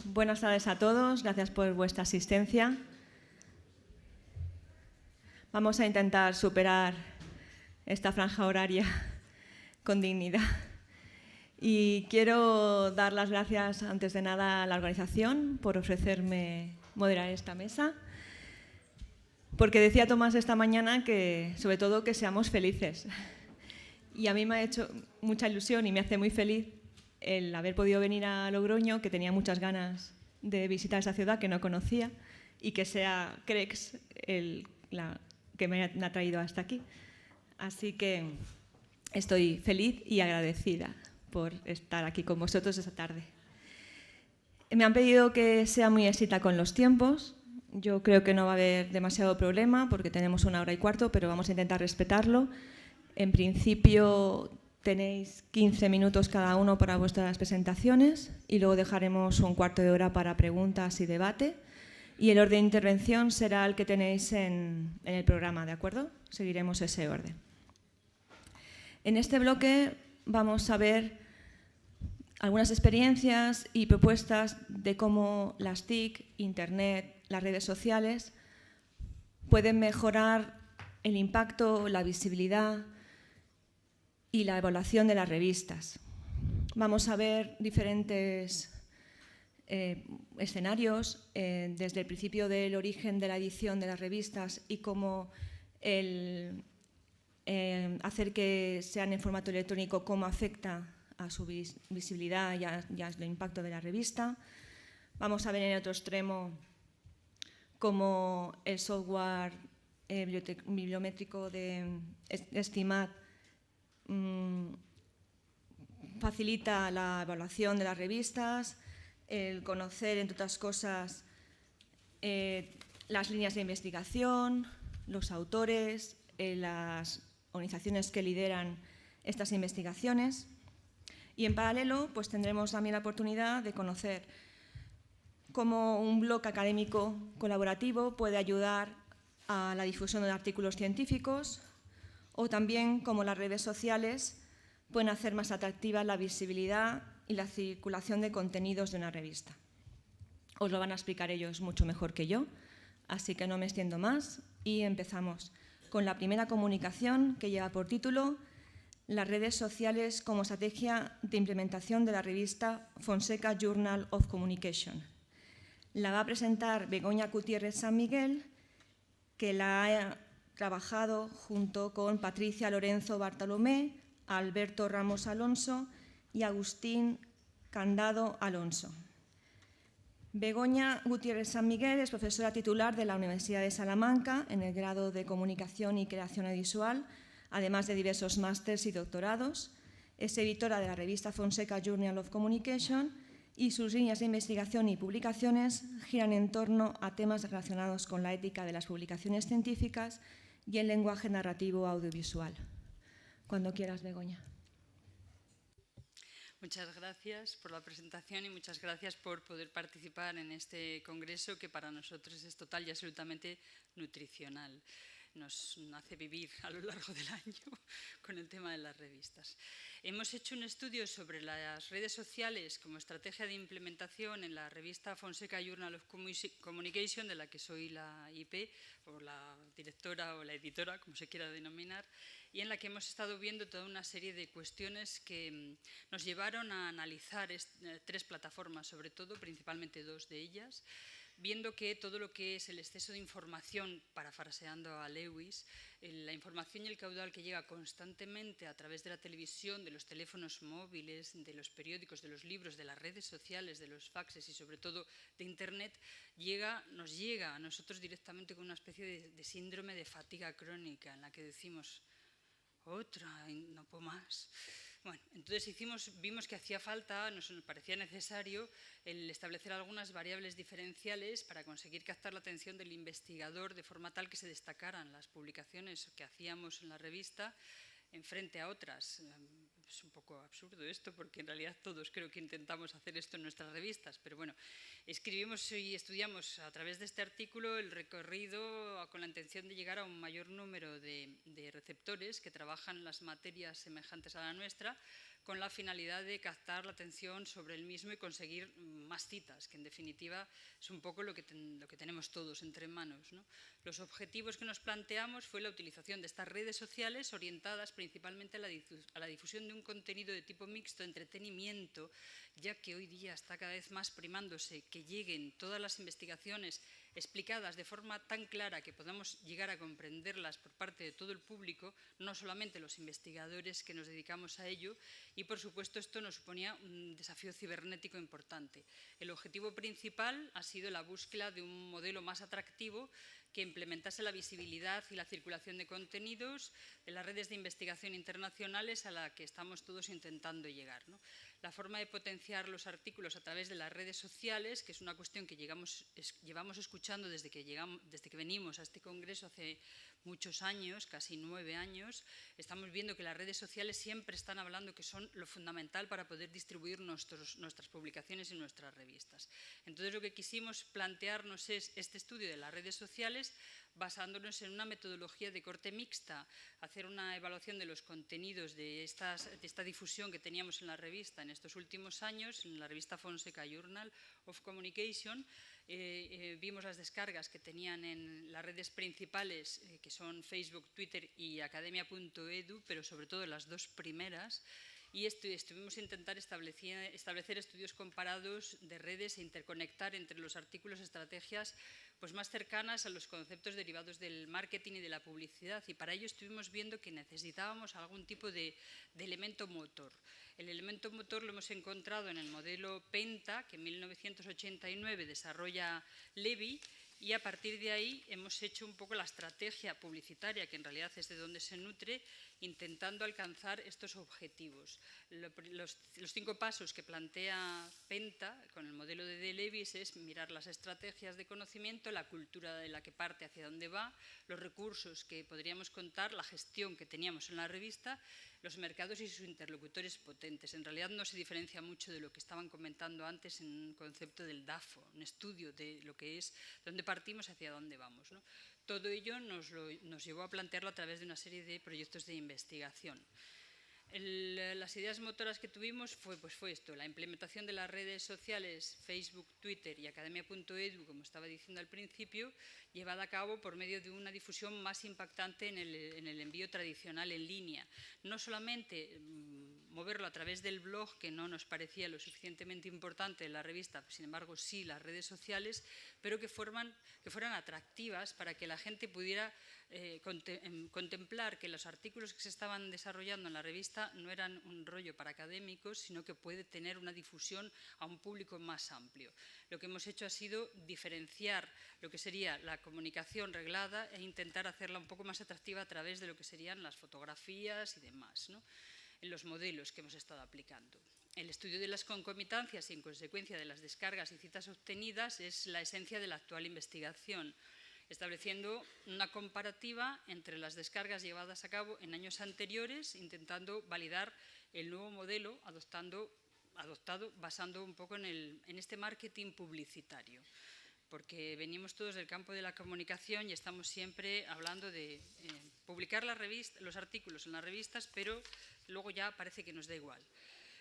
Buenas tardes a todos, gracias por vuestra asistencia. Vamos a intentar superar esta franja horaria con dignidad. Y quiero dar las gracias, antes de nada, a la organización por ofrecerme moderar esta mesa, porque decía Tomás esta mañana que, sobre todo, que seamos felices. Y a mí me ha hecho mucha ilusión y me hace muy feliz el haber podido venir a Logroño, que tenía muchas ganas de visitar esa ciudad que no conocía, y que sea Crex que me ha traído hasta aquí. Así que estoy feliz y agradecida por estar aquí con vosotros esta tarde. Me han pedido que sea muy exacta con los tiempos. Yo creo que no va a haber demasiado problema porque tenemos 1 hora y cuarto, pero vamos a intentar respetarlo. En principio tenéis 15 minutos cada uno para vuestras presentaciones y luego dejaremos 1/4 de hora para preguntas y debate. Y el orden de intervención será el que tenéis en el programa, ¿de acuerdo? Seguiremos ese orden. En este bloque vamos a ver algunas experiencias y propuestas de cómo las TIC, Internet, las redes sociales pueden mejorar el impacto, la visibilidad y la evaluación de las revistas. Vamos a ver diferentes escenarios, desde el principio del origen de la edición de las revistas y cómo hacer que sean en formato electrónico, cómo afecta a su visibilidad y al impacto de la revista. Vamos a ver en el otro extremo cómo el software bibliométrico de Estimat facilita la evaluación de las revistas, el conocer, entre otras cosas, las líneas de investigación, los autores, las organizaciones que lideran estas investigaciones. Y en paralelo, pues tendremos también la oportunidad de conocer cómo un blog académico colaborativo puede ayudar a la difusión de artículos científicos, o también cómo las redes sociales pueden hacer más atractiva la visibilidad y la circulación de contenidos de una revista. Os lo van a explicar ellos mucho mejor que yo, así que no me extiendo más y empezamos con la primera comunicación, que lleva por título Las redes sociales como estrategia de implementación de la revista Fonseca Journal of Communication. La va a presentar Begoña Gutiérrez San Miguel, que la ha trabajado junto con Patricia Lorenzo Bartolomé, Alberto Ramos Alonso y Agustín Candado Alonso. Begoña Gutiérrez San Miguel es profesora titular de la Universidad de Salamanca en el grado de Comunicación y Creación Audiovisual, además de diversos másters y doctorados. Es editora de la revista Fonseca Journal of Communication y sus líneas de investigación y publicaciones giran en torno a temas relacionados con la ética de las publicaciones científicas y el lenguaje narrativo audiovisual. Cuando quieras, Begoña. Muchas gracias por la presentación y muchas gracias por poder participar en este congreso que para nosotros es total y absolutamente nutricional. Nos hace vivir a lo largo del año con el tema de las revistas. Hemos hecho un estudio sobre las redes sociales como estrategia de implementación en la revista Fonseca Journal of Communication, de la que soy la IP, o la directora o la editora, como se quiera denominar, y en la que hemos estado viendo toda una serie de cuestiones que nos llevaron a analizar 3 plataformas, sobre todo, principalmente 2 de ellas, viendo que todo lo que es el exceso de información, parafraseando a Lewis, la información y el caudal que llega constantemente a través de la televisión, de los teléfonos móviles, de los periódicos, de los libros, de las redes sociales, de los faxes y sobre todo de Internet, nos llega a nosotros directamente con una especie de síndrome de fatiga crónica en la que decimos, otra, no puedo más. Bueno, entonces vimos que hacía falta, nos parecía necesario el establecer algunas variables diferenciales para conseguir captar la atención del investigador de forma tal que se destacaran las publicaciones que hacíamos en la revista en frente a otras. Es un poco absurdo esto porque en realidad todos creo que intentamos hacer esto en nuestras revistas, pero bueno, escribimos y estudiamos a través de este artículo el recorrido con la intención de llegar a un mayor número de receptores que trabajan las materias semejantes a la nuestra con la finalidad de captar la atención sobre el mismo y conseguir más citas, que en definitiva es un poco lo que tenemos todos entre manos, ¿no? Los objetivos que nos planteamos fue la utilización de estas redes sociales orientadas principalmente a la difusión de un contenido de tipo mixto, entretenimiento, ya que hoy día está cada vez más primándose que lleguen todas las investigaciones explicadas de forma tan clara que podamos llegar a comprenderlas por parte de todo el público, no solamente los investigadores que nos dedicamos a ello, y por supuesto esto nos suponía un desafío cibernético importante. El objetivo principal ha sido la búsqueda de un modelo más atractivo que implementase la visibilidad y la circulación de contenidos de las redes de investigación internacionales a la que estamos todos intentando llegar, ¿no? La forma de potenciar los artículos a través de las redes sociales, que es una cuestión que llevamos escuchando desde que venimos a este congreso hace muchos años, casi 9 años, estamos viendo que las redes sociales siempre están hablando que son lo fundamental para poder distribuir nuestras publicaciones y nuestras revistas. Entonces lo que quisimos plantearnos es este estudio de las redes sociales basándonos en una metodología de corte mixta, hacer una evaluación de los contenidos de esta difusión que teníamos en la revista en estos últimos años, en la revista Fonseca Journal of Communication. Vimos las descargas que tenían en las redes principales, que son Facebook, Twitter y academia.edu, pero sobre todo las dos primeras, y estuvimos intentando establecer estudios comparados de redes e interconectar entre los artículos estrategias pues más cercanas a los conceptos derivados del marketing y de la publicidad, y para ello estuvimos viendo que necesitábamos algún tipo de elemento motor. El elemento motor lo hemos encontrado en el modelo PENTA, que en 1989 desarrolla Levy, y a partir de ahí hemos hecho un poco la estrategia publicitaria, que en realidad es de donde se nutre, intentando alcanzar estos objetivos. Los 5 pasos que plantea PENTA con el modelo de Levy es mirar las estrategias de conocimiento, la cultura de la que parte, hacia dónde va, los recursos que podríamos contar, la gestión que teníamos en la revista, los mercados y sus interlocutores potentes. En realidad no se diferencia mucho de lo que estaban comentando antes en un concepto del DAFO, un estudio de lo que es, dónde partimos, hacia dónde vamos, ¿no? Todo ello nos llevó a plantearlo a través de una serie de proyectos de investigación. Las ideas motoras que tuvimos fue esto, la implementación de las redes sociales Facebook, Twitter y academia.edu, como estaba diciendo al principio, llevada a cabo por medio de una difusión más impactante en el envío tradicional en línea. No solamente moverlo a través del blog, que no nos parecía lo suficientemente importante en la revista, sin embargo sí las redes sociales, pero que fueran atractivas para que la gente pudiera contemplar que los artículos que se estaban desarrollando en la revista no eran un rollo para académicos, sino que puede tener una difusión a un público más amplio. Lo que hemos hecho ha sido diferenciar lo que sería la comunicación reglada e intentar hacerla un poco más atractiva a través de lo que serían las fotografías y demás, ¿no?, en los modelos que hemos estado aplicando. El estudio de las concomitancias y en consecuencia de las descargas y citas obtenidas es la esencia de la actual investigación, estableciendo una comparativa entre las descargas llevadas a cabo en años anteriores, intentando validar el nuevo modelo adoptado basando un poco en este marketing publicitario, porque venimos todos del campo de la comunicación y estamos siempre hablando de publicar los artículos en las revistas, pero luego ya parece que nos da igual.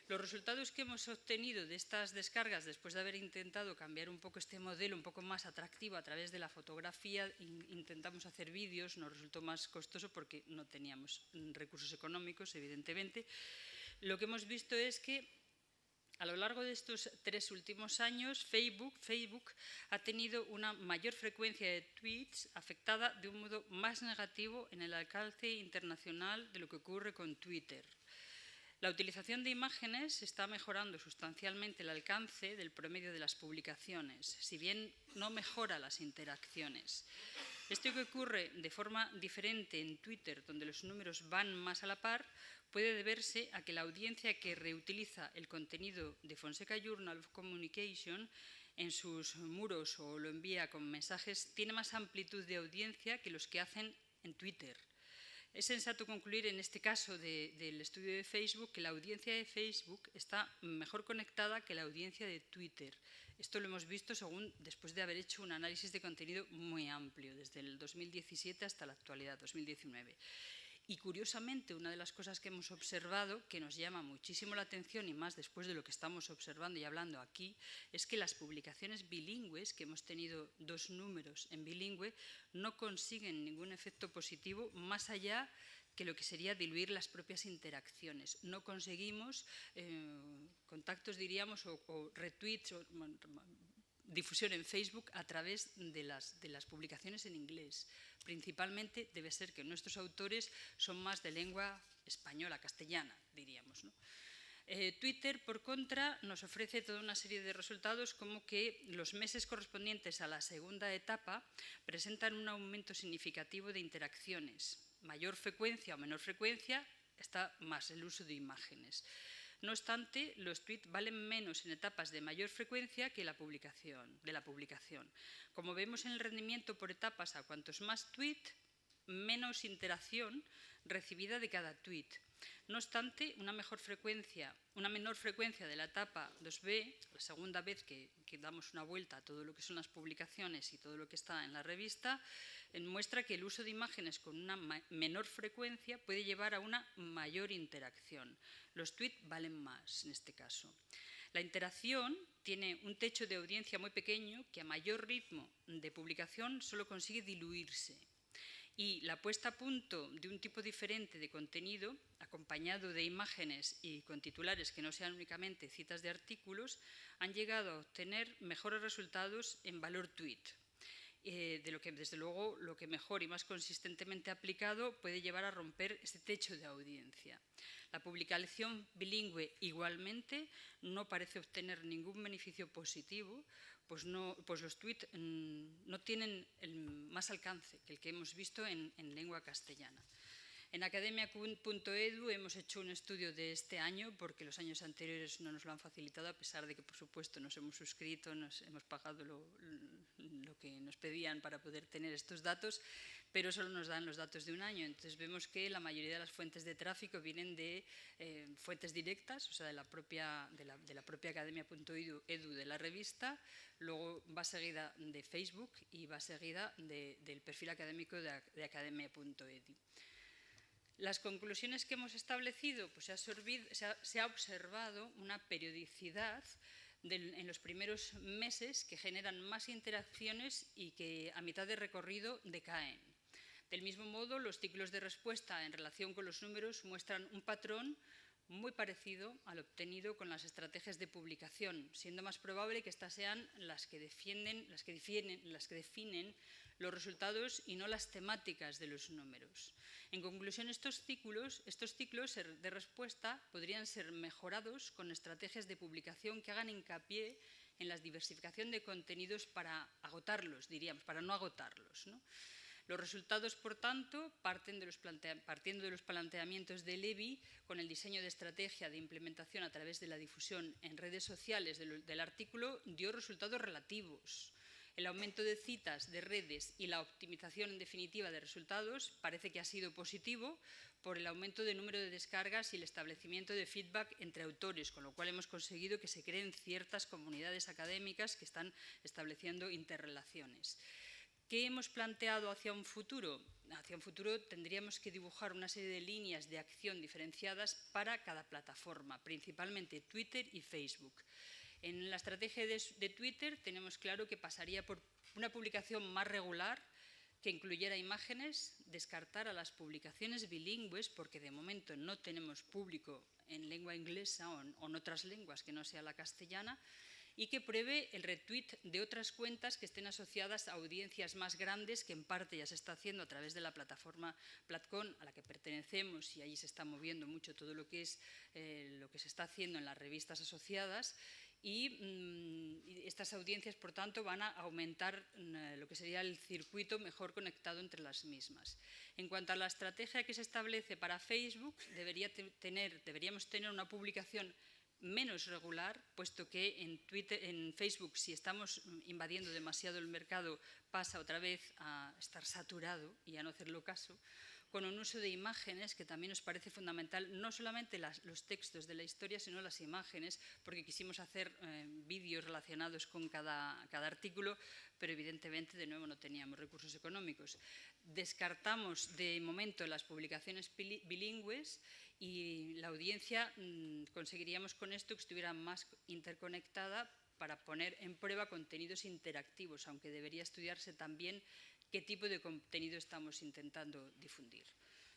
Los resultados que hemos obtenido de estas descargas, después de haber intentado cambiar un poco este modelo un poco más atractivo a través de la fotografía, intentamos hacer vídeos, nos resultó más costoso porque no teníamos recursos económicos, evidentemente. Lo que hemos visto es que a lo largo de estos 3 últimos años, Facebook ha tenido una mayor frecuencia de tweets afectada de un modo más negativo en el alcance internacional de lo que ocurre con Twitter. La utilización de imágenes está mejorando sustancialmente el alcance del promedio de las publicaciones, si bien no mejora las interacciones. Esto que ocurre de forma diferente en Twitter, donde los números van más a la par, puede deberse a que la audiencia que reutiliza el contenido de Fonseca Journal of Communication en sus muros o lo envía con mensajes tiene más amplitud de audiencia que los que hacen en Twitter. Es sensato concluir en este caso del estudio de Facebook que la audiencia de Facebook está mejor conectada que la audiencia de Twitter. Esto lo hemos visto después de haber hecho un análisis de contenido muy amplio, desde el 2017 hasta la actualidad, 2019. Y curiosamente, una de las cosas que hemos observado, que nos llama muchísimo la atención y más después de lo que estamos observando y hablando aquí, es que las publicaciones bilingües, que hemos tenido 2 números en bilingüe, no consiguen ningún efecto positivo más allá que lo que sería diluir las propias interacciones. No conseguimos contactos, diríamos, o retweets, o difusión en Facebook a través de las publicaciones en inglés. Principalmente debe ser que nuestros autores son más de lengua española, castellana, diríamos, ¿no? Twitter, por contra, nos ofrece toda una serie de resultados como que los meses correspondientes a la segunda etapa presentan un aumento significativo de interacciones. Mayor frecuencia o menor frecuencia está más el uso de imágenes. No obstante, los tweets valen menos en etapas de mayor frecuencia que de la publicación. Como vemos en el rendimiento por etapas, a cuantos más tweets, menos interacción recibida de cada tweet. No obstante, una menor frecuencia de la etapa 2B, la segunda vez que damos una vuelta a todo lo que son las publicaciones y todo lo que está en la revista, muestra que el uso de imágenes con una menor frecuencia puede llevar a una mayor interacción. Los tweets valen más en este caso. La interacción tiene un techo de audiencia muy pequeño que a mayor ritmo de publicación solo consigue diluirse. Y la puesta a punto de un tipo diferente de contenido, acompañado de imágenes y con titulares que no sean únicamente citas de artículos, han llegado a obtener mejores resultados en valor tweet. De lo que, desde luego, lo que mejor y más consistentemente aplicado puede llevar a romper ese techo de audiencia. La publicación bilingüe, igualmente, no parece obtener ningún beneficio positivo, pues los tweets no tienen más alcance que el que hemos visto en lengua castellana. En academia.edu hemos hecho un estudio de este año, porque los años anteriores no nos lo han facilitado, a pesar de que, por supuesto, nos hemos suscrito, nos hemos pagado lo que nos pedían para poder tener estos datos, pero solo nos dan los datos de un año. Entonces vemos que la mayoría de las fuentes de tráfico vienen de fuentes directas, o sea, de la propia academia.edu de la revista, luego va seguida de Facebook y va seguida del perfil académico de academia.edu. Las conclusiones que hemos establecido, pues se ha observado una periodicidad en los primeros meses que generan más interacciones y que a mitad de recorrido decaen. Del mismo modo, los ciclos de respuesta en relación con los números muestran un patrón muy parecido al obtenido con las estrategias de publicación, siendo más probable que estas sean las que definen los resultados y no las temáticas de los números. En conclusión, estos ciclos de respuesta podrían ser mejorados con estrategias de publicación que hagan hincapié en la diversificación de contenidos para agotarlos, diríamos, para no agotarlos, ¿no? Los resultados, por tanto, partiendo de los planteamientos de Levy, con el diseño de estrategia de implementación a través de la difusión en redes sociales del artículo, dio resultados relativos. El aumento de citas de redes y la optimización, en definitiva, de resultados parece que ha sido positivo por el aumento del número de descargas y el establecimiento de feedback entre autores, con lo cual hemos conseguido que se creen ciertas comunidades académicas que están estableciendo interrelaciones. ¿Qué hemos planteado hacia un futuro? Hacia un futuro tendríamos que dibujar una serie de líneas de acción diferenciadas para cada plataforma, principalmente Twitter y Facebook. En la estrategia de Twitter tenemos claro que pasaría por una publicación más regular, que incluyera imágenes, descartar a las publicaciones bilingües, porque de momento no tenemos público en lengua inglesa o en otras lenguas que no sea la castellana, y que pruebe el retweet de otras cuentas que estén asociadas a audiencias más grandes, que en parte ya se está haciendo a través de la plataforma Platcon, a la que pertenecemos, y allí se está moviendo mucho todo lo que es lo que se está haciendo en las revistas asociadas, y estas audiencias, por tanto, van a aumentar lo que sería el circuito mejor conectado entre las mismas. En cuanto a la estrategia que se establece para Facebook, deberíamos tener una publicación menos regular, puesto que en Facebook, si estamos invadiendo demasiado el mercado, pasa otra vez a estar saturado y a no hacerlo caso, con un uso de imágenes que también nos parece fundamental, no solamente los textos de la historia, sino las imágenes, porque quisimos hacer vídeos relacionados con cada artículo, pero evidentemente, de nuevo, no teníamos recursos económicos. Descartamos de momento las publicaciones bilingües y la audiencia conseguiríamos con esto que estuviera más interconectada para poner en prueba contenidos interactivos, aunque debería estudiarse también qué tipo de contenido estamos intentando difundir.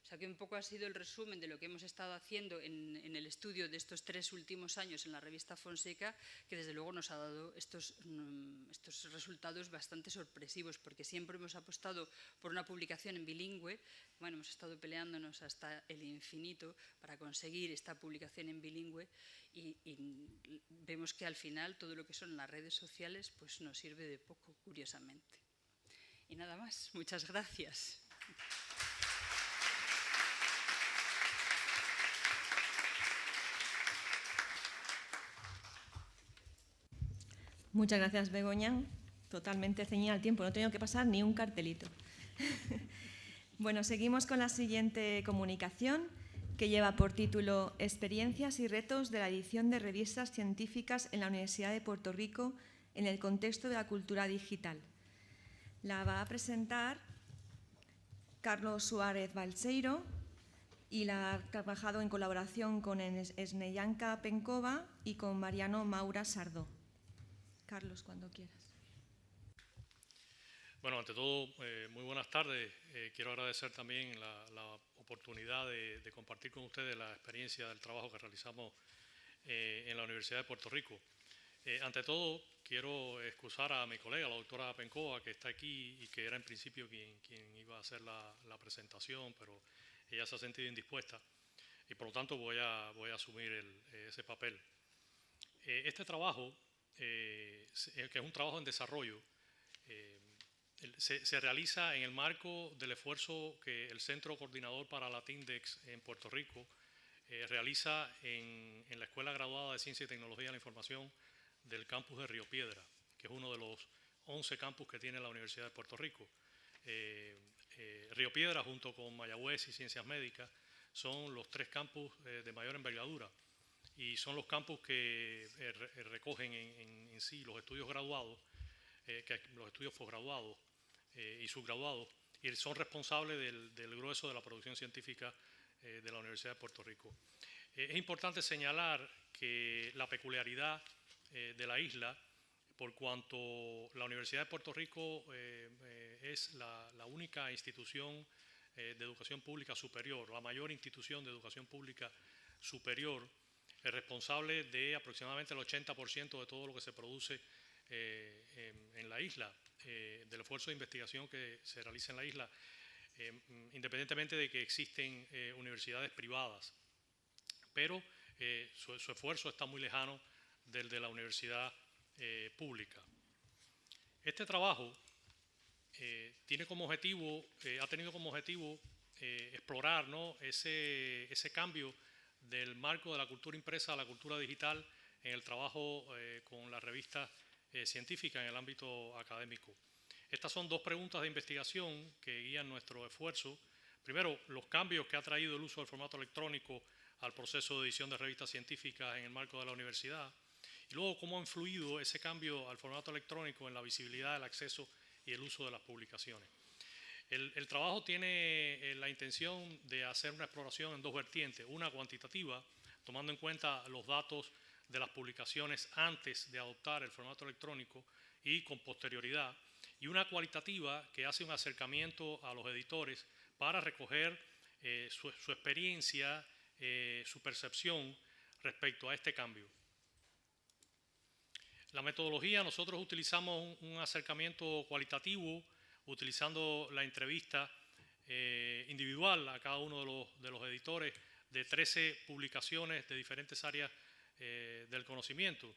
O sea que un poco ha sido el resumen de lo que hemos estado haciendo en el estudio de estos 3 últimos años en la revista Fonseca, que desde luego nos ha dado estos resultados bastante sorpresivos, porque siempre hemos apostado por una publicación en bilingüe. Bueno, hemos estado peleándonos hasta el infinito para conseguir esta publicación en bilingüe y vemos que al final todo lo que son las redes sociales pues nos sirve de poco, curiosamente. Y nada más, muchas gracias. Muchas gracias, Begoña. Totalmente ceñida al tiempo, no he tenido que pasar ni un cartelito. Bueno, seguimos con la siguiente comunicación, que lleva por título Experiencias y retos de la edición de revistas científicas en la Universidad de Puerto Rico en el contexto de la cultura digital. La va a presentar Carlos Suárez Balseiro y la ha trabajado en colaboración con Snejanka Penkova y con Mariano Maura Sardó. Carlos, cuando quieras. Bueno, ante todo, muy buenas tardes. Quiero agradecer también la oportunidad de compartir con ustedes la experiencia del trabajo que realizamos en la Universidad de Puerto Rico. Ante todo, quiero excusar a mi colega, la doctora Penkova, que está aquí y que era en principio quien iba a hacer la presentación, pero ella se ha sentido indispuesta y por lo tanto voy a asumir ese papel. Este trabajo, que es un trabajo en desarrollo, se realiza en el marco del esfuerzo que el Centro Coordinador para Latindex en Puerto Rico realiza en la Escuela Graduada de Ciencia y Tecnología de la Información del campus de Río Piedra, que es uno de los 11 campus que tiene la Universidad de Puerto Rico. Río Piedra, junto con Mayagüez y Ciencias Médicas, son los 3 campus de mayor envergadura y son los campus que recogen en sí los estudios graduados, los estudios posgraduados y subgraduados, y son responsables del grueso de la producción científica de la Universidad de Puerto Rico. Es importante señalar que la peculiaridad de la isla, por cuanto la Universidad de Puerto Rico es la única institución de educación pública superior, la mayor institución de educación pública superior, es responsable de aproximadamente el 80% de todo lo que se produce en la isla, del esfuerzo de investigación que se realiza en la isla, independientemente de que existen universidades privadas. Pero su esfuerzo está muy lejano del de la universidad pública. Este trabajo tiene como objetivo, ha tenido como objetivo explorar, ¿no?, ese cambio del marco de la cultura impresa a la cultura digital en el trabajo con las revistas científicas en el ámbito académico. Estas son 2 preguntas de investigación que guían nuestro esfuerzo. Primero, los cambios que ha traído el uso del formato electrónico al proceso de edición de revistas científicas en el marco de la universidad. Y luego, cómo ha influido ese cambio al formato electrónico en la visibilidad, el acceso y el uso de las publicaciones. El trabajo tiene la intención de hacer una exploración en 2 vertientes, una cuantitativa, tomando en cuenta los datos de las publicaciones antes de adoptar el formato electrónico y con posterioridad, y una cualitativa que hace un acercamiento a los editores para recoger su experiencia, su percepción respecto a este cambio. La metodología, nosotros utilizamos un acercamiento cualitativo, utilizando la entrevista individual a cada uno de los editores de 13 publicaciones de diferentes áreas del conocimiento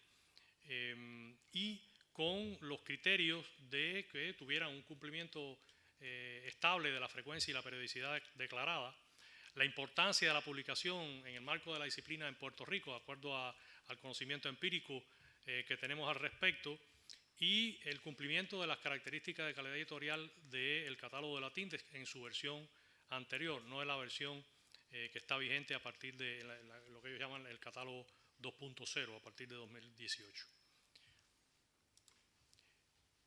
y con los criterios de que tuvieran un cumplimiento estable de la frecuencia y la periodicidad declarada, la importancia de la publicación en el marco de la disciplina en Puerto Rico, de acuerdo al conocimiento empírico que tenemos al respecto, y el cumplimiento de las características de calidad editorial del catálogo de Latindex en su versión anterior, no es la versión que está vigente a partir de lo que ellos llaman el catálogo 2.0 a partir de 2018.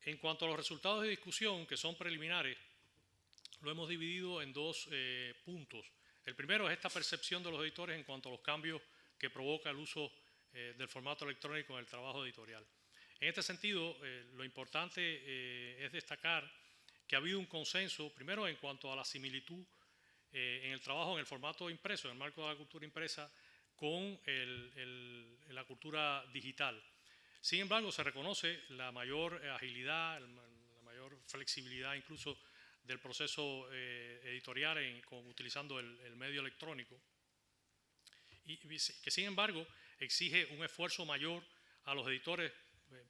En cuanto a los resultados de discusión, que son preliminares, lo hemos dividido en dos puntos. El primero es esta percepción de los editores en cuanto a los cambios que provoca el uso del formato electrónico en el trabajo editorial. En este sentido, lo importante es destacar que ha habido un consenso, primero en cuanto a la similitud en el trabajo en el formato impreso, en el marco de la cultura impresa, con la cultura digital. Sin embargo, se reconoce la mayor agilidad, la mayor flexibilidad incluso del proceso editorial utilizando el medio electrónico, y que sin embargo exige un esfuerzo mayor a los editores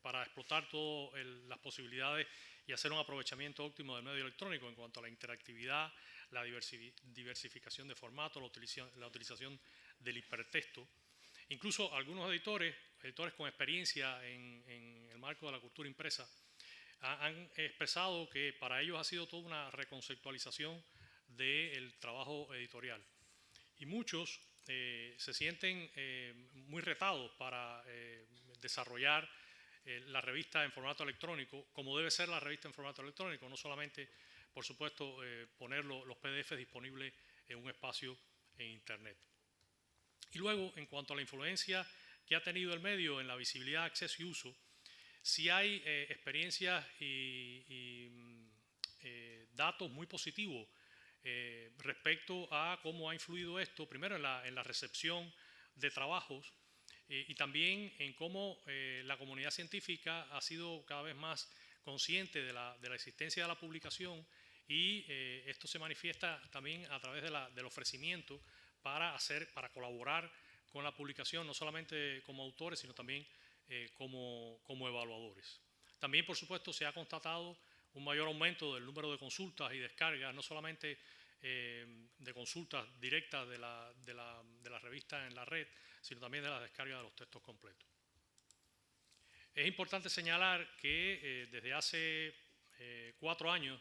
para explotar todas las posibilidades y hacer un aprovechamiento óptimo del medio electrónico en cuanto a la interactividad, la diversificación de formatos, la utilización del hipertexto. Incluso algunos editores con experiencia en el marco de la cultura impresa, han expresado que para ellos ha sido toda una reconceptualización del trabajo editorial. Y muchos se sienten muy retados para desarrollar la revista en formato electrónico, como debe ser la revista en formato electrónico, no solamente, por supuesto, poner los PDF disponibles en un espacio en Internet. Y luego, en cuanto a la influencia que ha tenido el medio en la visibilidad, acceso y uso, sí hay experiencias y datos muy positivos respecto a cómo ha influido esto, primero en la recepción de trabajos y también en cómo la comunidad científica ha sido cada vez más consciente de la existencia de la publicación, y esto se manifiesta también a través del ofrecimiento para colaborar con la publicación, no solamente como autores, sino también como evaluadores. También, por supuesto, se ha constatado un mayor aumento del número de consultas y descargas, no solamente de consultas directas de la revista en la red, sino también de la descarga de los textos completos. Es importante señalar que desde hace 4 años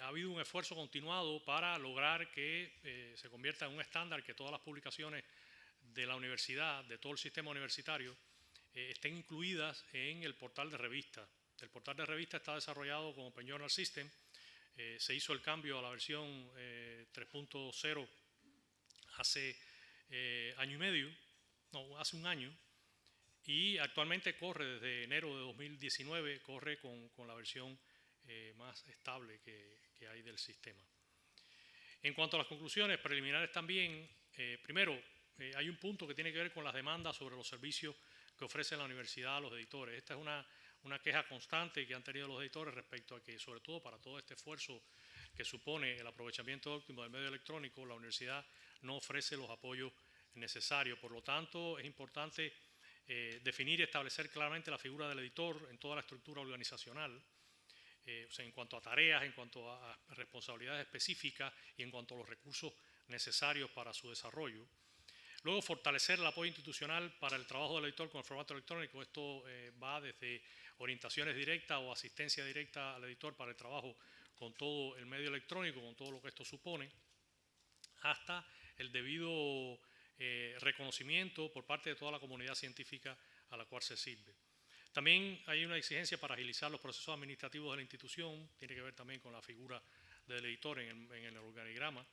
ha habido un esfuerzo continuado para lograr que se convierta en un estándar, que todas las publicaciones de la universidad, de todo el sistema universitario, estén incluidas en el portal de revistas. El portal de revistas está desarrollado con Open Journal System. Se hizo el cambio a la versión 3.0 hace año y medio, no, hace un año, y actualmente corre desde enero de 2019, corre con la versión más estable que hay del sistema. En cuanto a las conclusiones preliminares también, primero, hay un punto que tiene que ver con las demandas sobre los servicios que ofrece la universidad a los editores. Esta es una queja constante que han tenido los editores respecto a que, sobre todo para todo este esfuerzo que supone el aprovechamiento óptimo del medio electrónico, la universidad no ofrece los apoyos necesarios. Por lo tanto, es importante definir y establecer claramente la figura del editor en toda la estructura organizacional, o sea, en cuanto a tareas, en cuanto a responsabilidades específicas y en cuanto a los recursos necesarios para su desarrollo. Luego, fortalecer el apoyo institucional para el trabajo del editor con el formato electrónico. Esto va desde orientaciones directas o asistencia directa al editor para el trabajo con todo el medio electrónico, con todo lo que esto supone, hasta el debido reconocimiento por parte de toda la comunidad científica a la cual se sirve. También hay una exigencia para agilizar los procesos administrativos de la institución, tiene que ver también con la figura del editor en el organigrama,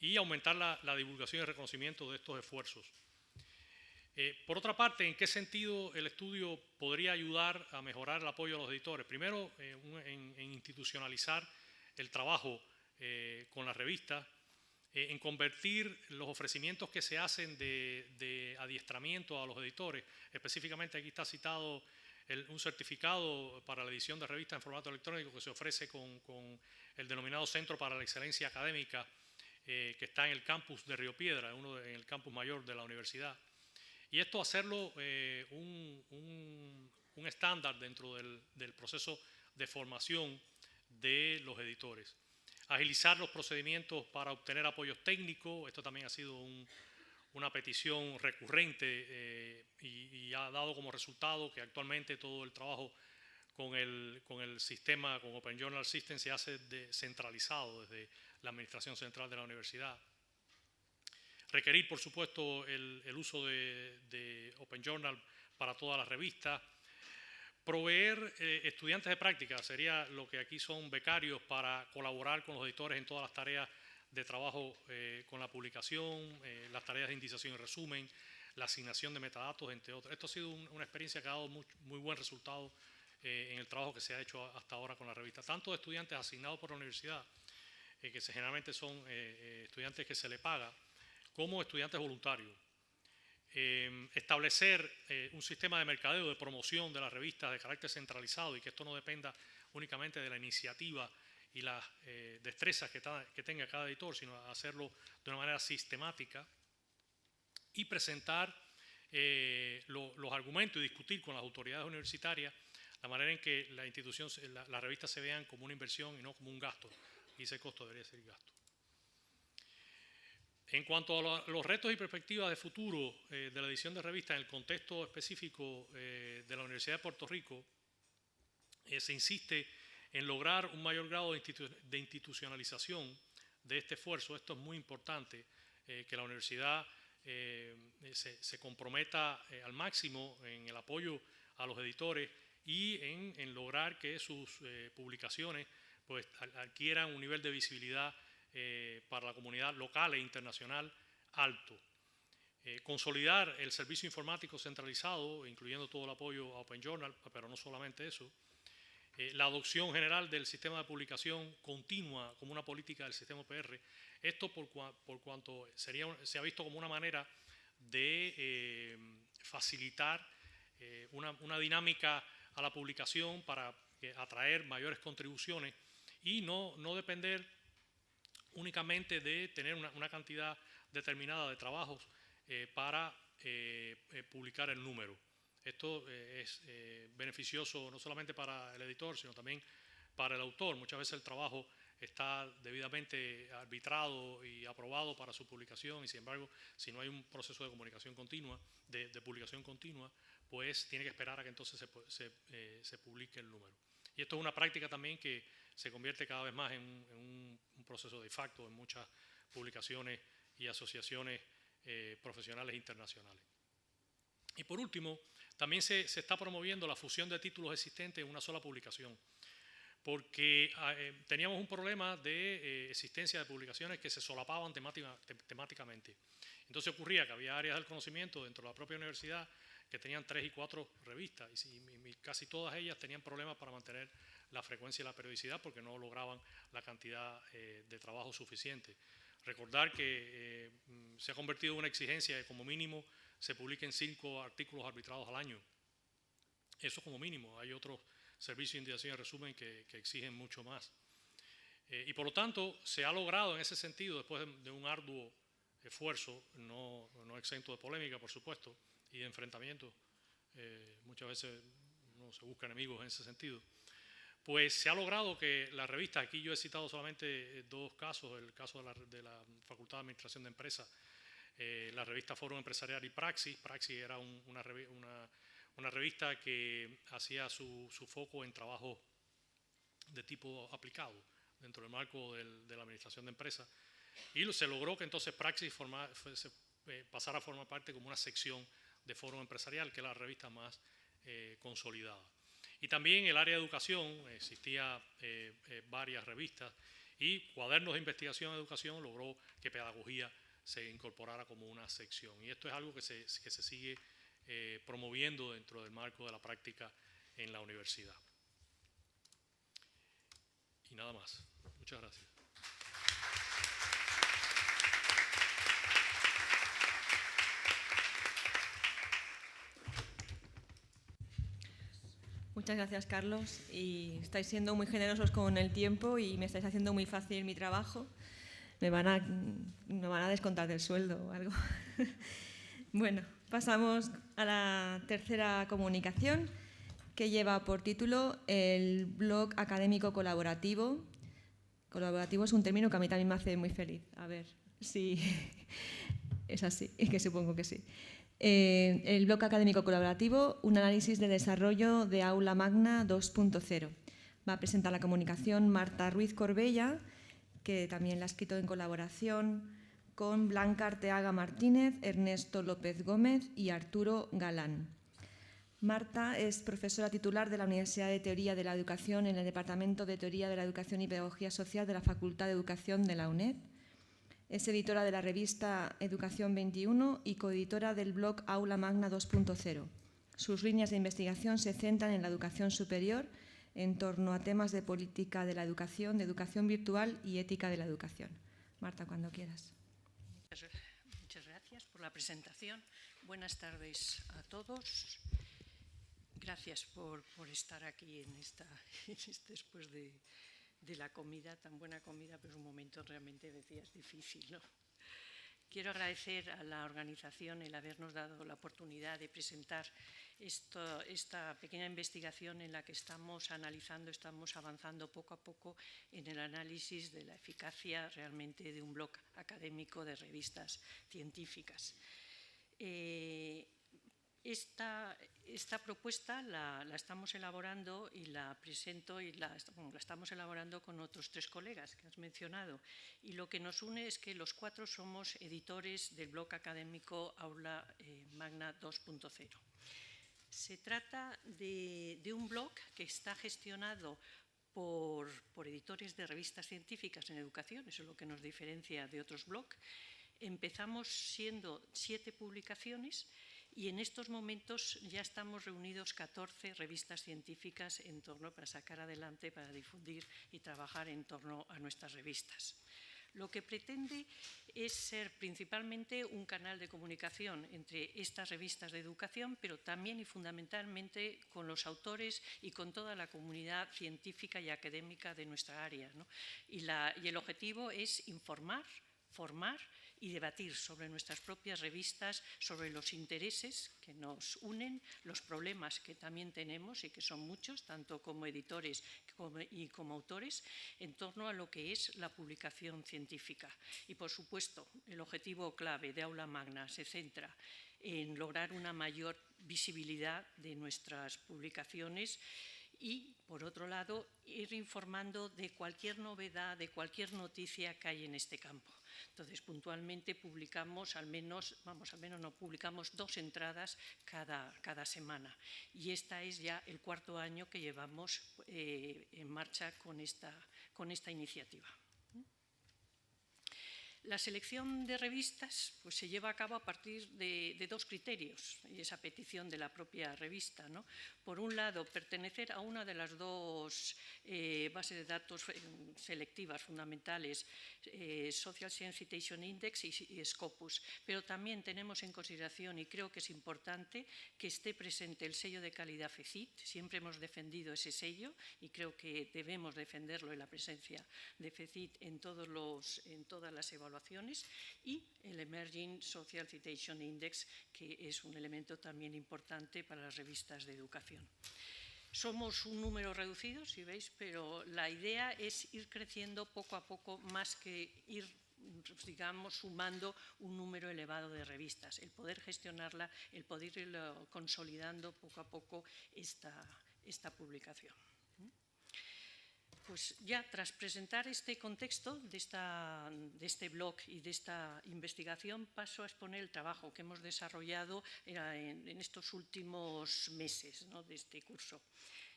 y aumentar la divulgación y reconocimiento de estos esfuerzos. Por otra parte, ¿en qué sentido el estudio podría ayudar a mejorar el apoyo a los editores? Primero, en institucionalizar el trabajo con las revistas, en convertir los ofrecimientos que se hacen de adiestramiento a los editores. Específicamente aquí está citado un certificado para la edición de revistas en formato electrónico que se ofrece con el denominado Centro para la Excelencia Académica, que está en el campus de Río Piedra, en el campus mayor de la universidad. Y esto hacerlo un estándar dentro del proceso de formación de los editores. Agilizar los procedimientos para obtener apoyos técnicos. Esto también ha sido una petición recurrente y ha dado como resultado que actualmente todo el trabajo con el sistema, con Open Journal System, se hace centralizado desde la administración central de la universidad. Requerir, por supuesto, el uso de Open Journal para todas las revistas. Proveer estudiantes de práctica, sería lo que aquí son becarios, para colaborar con los editores en todas las tareas de trabajo con la publicación, las tareas de indización y resumen, la asignación de metadatos, entre otros. Esto ha sido una experiencia que ha dado muy buen resultado en el trabajo que se ha hecho hasta ahora con la revista. Tanto de estudiantes asignados por la universidad, que generalmente son estudiantes que se le paga, como estudiantes voluntarios. Establecer un sistema de mercadeo, de promoción de las revistas de carácter centralizado y que esto no dependa únicamente de la iniciativa y las destrezas que tenga cada editor, sino hacerlo de una manera sistemática y presentar los argumentos y discutir con las autoridades universitarias la manera en que la institución, las revistas se vean como una inversión y no como un gasto, y ese costo debería ser gasto. En cuanto a los retos y perspectivas de futuro de la edición de revistas en el contexto específico de la Universidad de Puerto Rico, se insiste en lograr un mayor grado de institucionalización de este esfuerzo. Esto es muy importante, que la universidad se comprometa al máximo en el apoyo a los editores y en lograr que sus publicaciones pues, adquieran un nivel de visibilidad para la comunidad local e internacional alto. Consolidar el servicio informático centralizado, incluyendo todo el apoyo a Open Journal, pero no solamente eso. La adopción general del sistema de publicación continua como una política del sistema UPR. Esto por cuanto se ha visto como una manera de facilitar una dinámica a la publicación para atraer mayores contribuciones y no depender únicamente de tener una cantidad determinada de trabajos para publicar el número. Esto es beneficioso no solamente para el editor, sino también para el autor. Muchas veces el trabajo está debidamente arbitrado y aprobado para su publicación y, sin embargo, si no hay un proceso de comunicación continua, de publicación continua, pues tiene que esperar a que entonces se publique el número. Y esto es una práctica también que se convierte cada vez más en un proceso de facto en muchas publicaciones y asociaciones profesionales internacionales. Y por último, también se está promoviendo la fusión de títulos existentes en una sola publicación, porque teníamos un problema de existencia de publicaciones que se solapaban temáticamente. Entonces ocurría que había áreas del conocimiento dentro de la propia universidad que tenían 3 y 4 revistas y casi todas ellas tenían problemas para mantener la frecuencia y la periodicidad porque no lograban la cantidad de trabajo suficiente. Recordar que se ha convertido en una exigencia de como mínimo se publiquen 5 artículos arbitrados al año. Eso como mínimo. Hay otros servicios de indicación y resumen que exigen mucho más. Y por lo tanto se ha logrado en ese sentido, después de un arduo esfuerzo, no exento de polémica por supuesto, y de enfrentamientos, muchas veces no se busca enemigos en ese sentido, pues se ha logrado que la revista, aquí yo he citado solamente 2 casos, el caso de la Facultad de Administración de Empresas, la revista Foro Empresarial y Praxis. Praxis era una revista que hacía su foco en trabajo de tipo aplicado dentro del marco de la Administración de Empresas, y se logró que entonces Praxis pasara a formar parte como una sección de Foro Empresarial, que es la revista más consolidada. Y también en el área de educación existía varias revistas y Cuadernos de Investigación en Educación logró que Pedagogía se incorporara como una sección. Y esto es algo que se sigue promoviendo dentro del marco de la práctica en la universidad. Y nada más. Muchas gracias. Muchas gracias, Carlos. Y estáis siendo muy generosos con el tiempo y me estáis haciendo muy fácil mi trabajo. Me van a descontar del sueldo o algo. Bueno, pasamos a la tercera comunicación, que lleva por título el blog académico colaborativo. Colaborativo es un término que a mí también me hace muy feliz. A ver si es así, que supongo que sí. El blog académico colaborativo, un análisis de desarrollo de Aula Magna 2.0. Va a presentar la comunicación Marta Ruiz Corbella, que también la ha escrito en colaboración con Blanca Arteaga Martínez, Ernesto López Gómez y Arturo Galán. Marta es profesora titular de la Universidad de Teoría de la Educación en el Departamento de Teoría de la Educación y Pedagogía Social de la Facultad de Educación de la UNED. Es editora de la revista Educación 21 y coeditora del blog Aula Magna 2.0. Sus líneas de investigación se centran en la educación superior en torno a temas de política de educación virtual y ética de la educación. Marta, cuando quieras. Muchas gracias por la presentación. Buenas tardes a todos. Gracias por estar aquí después de la comida, tan buena comida, pero es un momento realmente, decías, difícil, ¿no? Quiero agradecer a la organización el habernos dado la oportunidad de presentar esta pequeña investigación en la que estamos analizando, estamos avanzando poco a poco en el análisis de la eficacia realmente de un blog académico de revistas científicas. Esta propuesta la estamos elaborando y la presento y la estamos elaborando con otros 3 colegas que has mencionado. Y lo que nos une es que los 4 somos editores del blog académico Aula Magna 2.0. Se trata de un blog que está gestionado por editores de revistas científicas en educación, eso es lo que nos diferencia de otros blogs. Empezamos siendo 7 publicaciones y en estos momentos ya estamos reunidos 14 revistas científicas en torno para sacar adelante, para difundir y trabajar en torno a nuestras revistas. Lo que pretende es ser principalmente un canal de comunicación entre estas revistas de educación, pero también y fundamentalmente con los autores y con toda la comunidad científica y académica de nuestra área, ¿no? Y el objetivo es informar, formar y debatir sobre nuestras propias revistas, sobre los intereses que nos unen, los problemas que también tenemos y que son muchos, tanto como editores y como autores, en torno a lo que es la publicación científica. Y, por supuesto, el objetivo clave de Aula Magna se centra en lograr una mayor visibilidad de nuestras publicaciones y, por otro lado, ir informando de cualquier novedad, de cualquier noticia que hay en este campo. Entonces, puntualmente publicamos publicamos 2 entradas cada semana. Y esta es ya el 4º año que llevamos en marcha con esta iniciativa. La selección de revistas pues, se lleva a cabo a partir de 2 criterios, y esa petición de la propia revista, ¿no? Por un lado, pertenecer a una de las 2 bases de datos selectivas fundamentales, Social Science Citation Index y Scopus, pero también tenemos en consideración, y creo que es importante, que esté presente el sello de calidad FECIT. Siempre hemos defendido ese sello y creo que debemos defenderlo en la presencia de FECIT en todas las evaluaciones, y el Emerging Social Citation Index, que es un elemento también importante para las revistas de educación. Somos un número reducido, si veis, pero la idea es ir creciendo poco a poco, más que ir, digamos, sumando un número elevado de revistas. El poder gestionarla, el poder ir consolidando poco a poco esta publicación. Pues ya tras presentar este contexto de este blog y de esta investigación, paso a exponer el trabajo que hemos desarrollado en estos últimos meses, ¿no?, de este curso.